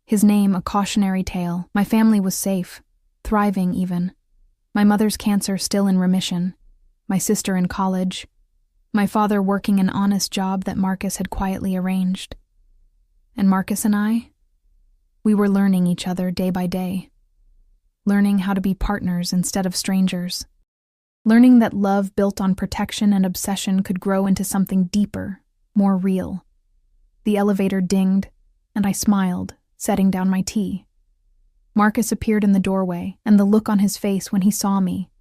his name a cautionary tale. My family was safe, thriving even. My mother's cancer still in remission, my sister in college, my father working an honest job that Marcus had quietly arranged. And Marcus and I, we were learning each other day by day. Learning how to be partners instead of strangers. Learning that love built on protection and obsession could grow into something deeper, more real. The elevator dinged, and I smiled, setting down my tea. Marcus appeared in the doorway, and the look on his face when he saw me,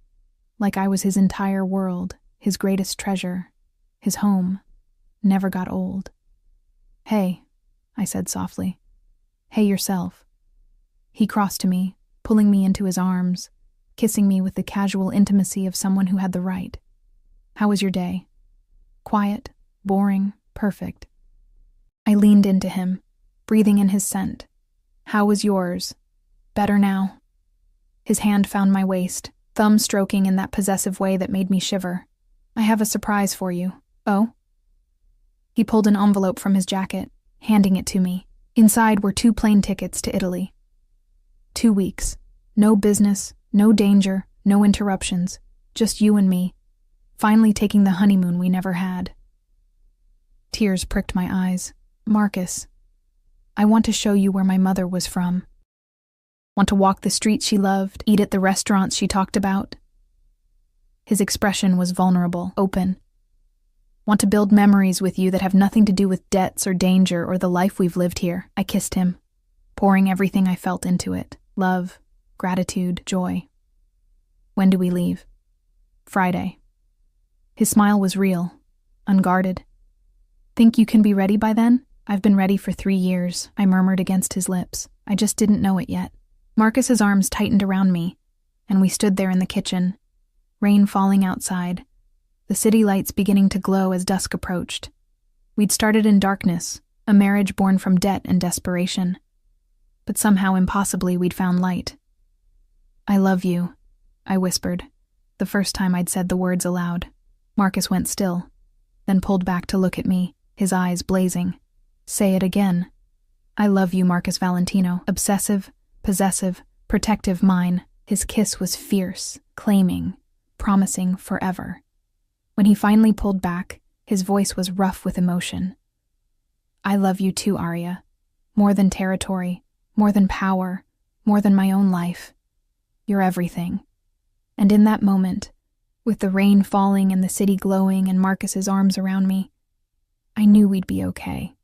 like I was his entire world, his greatest treasure, his home, never got old. "Hey," I said softly. "Hey yourself." He crossed to me, pulling me into his arms, kissing me with the casual intimacy of someone who had the right. "How was your day?" "Quiet, boring, perfect." I leaned into him, breathing in his scent. "How was yours?" "Better now." His hand found my waist, thumb stroking in that possessive way that made me shiver. "I have a surprise for you." "Oh?" He pulled an envelope from his jacket, handing it to me. Inside were 2 plane tickets to Italy. 2 weeks. No business, no danger, no interruptions. Just you and me, finally taking the honeymoon we never had. Tears pricked my eyes. "Marcus, I want to show you where my mother was from. Want to walk the streets she loved, eat at the restaurants she talked about." His expression was vulnerable, open. "Want to build memories with you that have nothing to do with debts or danger or the life we've lived here." I kissed him, pouring everything I felt into it. Love, gratitude, joy. "When do we leave?" "Friday." His smile was real, unguarded. "Think you can be ready by then?" "I've been ready for 3 years," I murmured against his lips. I just didn't know it yet. Marcus's arms tightened around me, and we stood there in the kitchen, rain falling outside, the city lights beginning to glow as dusk approached. We'd started in darkness, a marriage born from debt and desperation. But somehow impossibly we'd found light. "I love you," I whispered, the first time I'd said the words aloud. Marcus went still, then pulled back to look at me, his eyes blazing. "Say it again." "I love you, Marcus Valentino." Obsessive, possessive, protective mine. His kiss was fierce, claiming, promising forever. When he finally pulled back, his voice was rough with emotion. "I love you too, Arya. More than territory, more than power, more than my own life. You're everything." And in that moment, with the rain falling and the city glowing and Marcus's arms around me, I knew we'd be okay.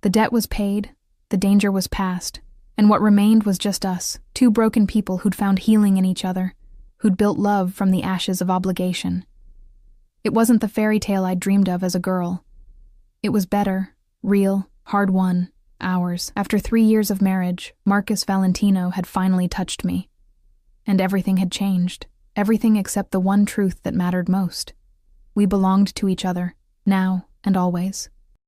The debt was paid, the danger was past, and what remained was just us, 2 broken people who'd found healing in each other, who'd built love from the ashes of obligation. It wasn't the fairy tale I'd dreamed of as a girl. It was better, real, hard-won, ours. After 3 years of marriage, Marcus Valentino had finally touched me. And everything had changed, everything except the one truth that mattered most. We belonged to each other, now and always.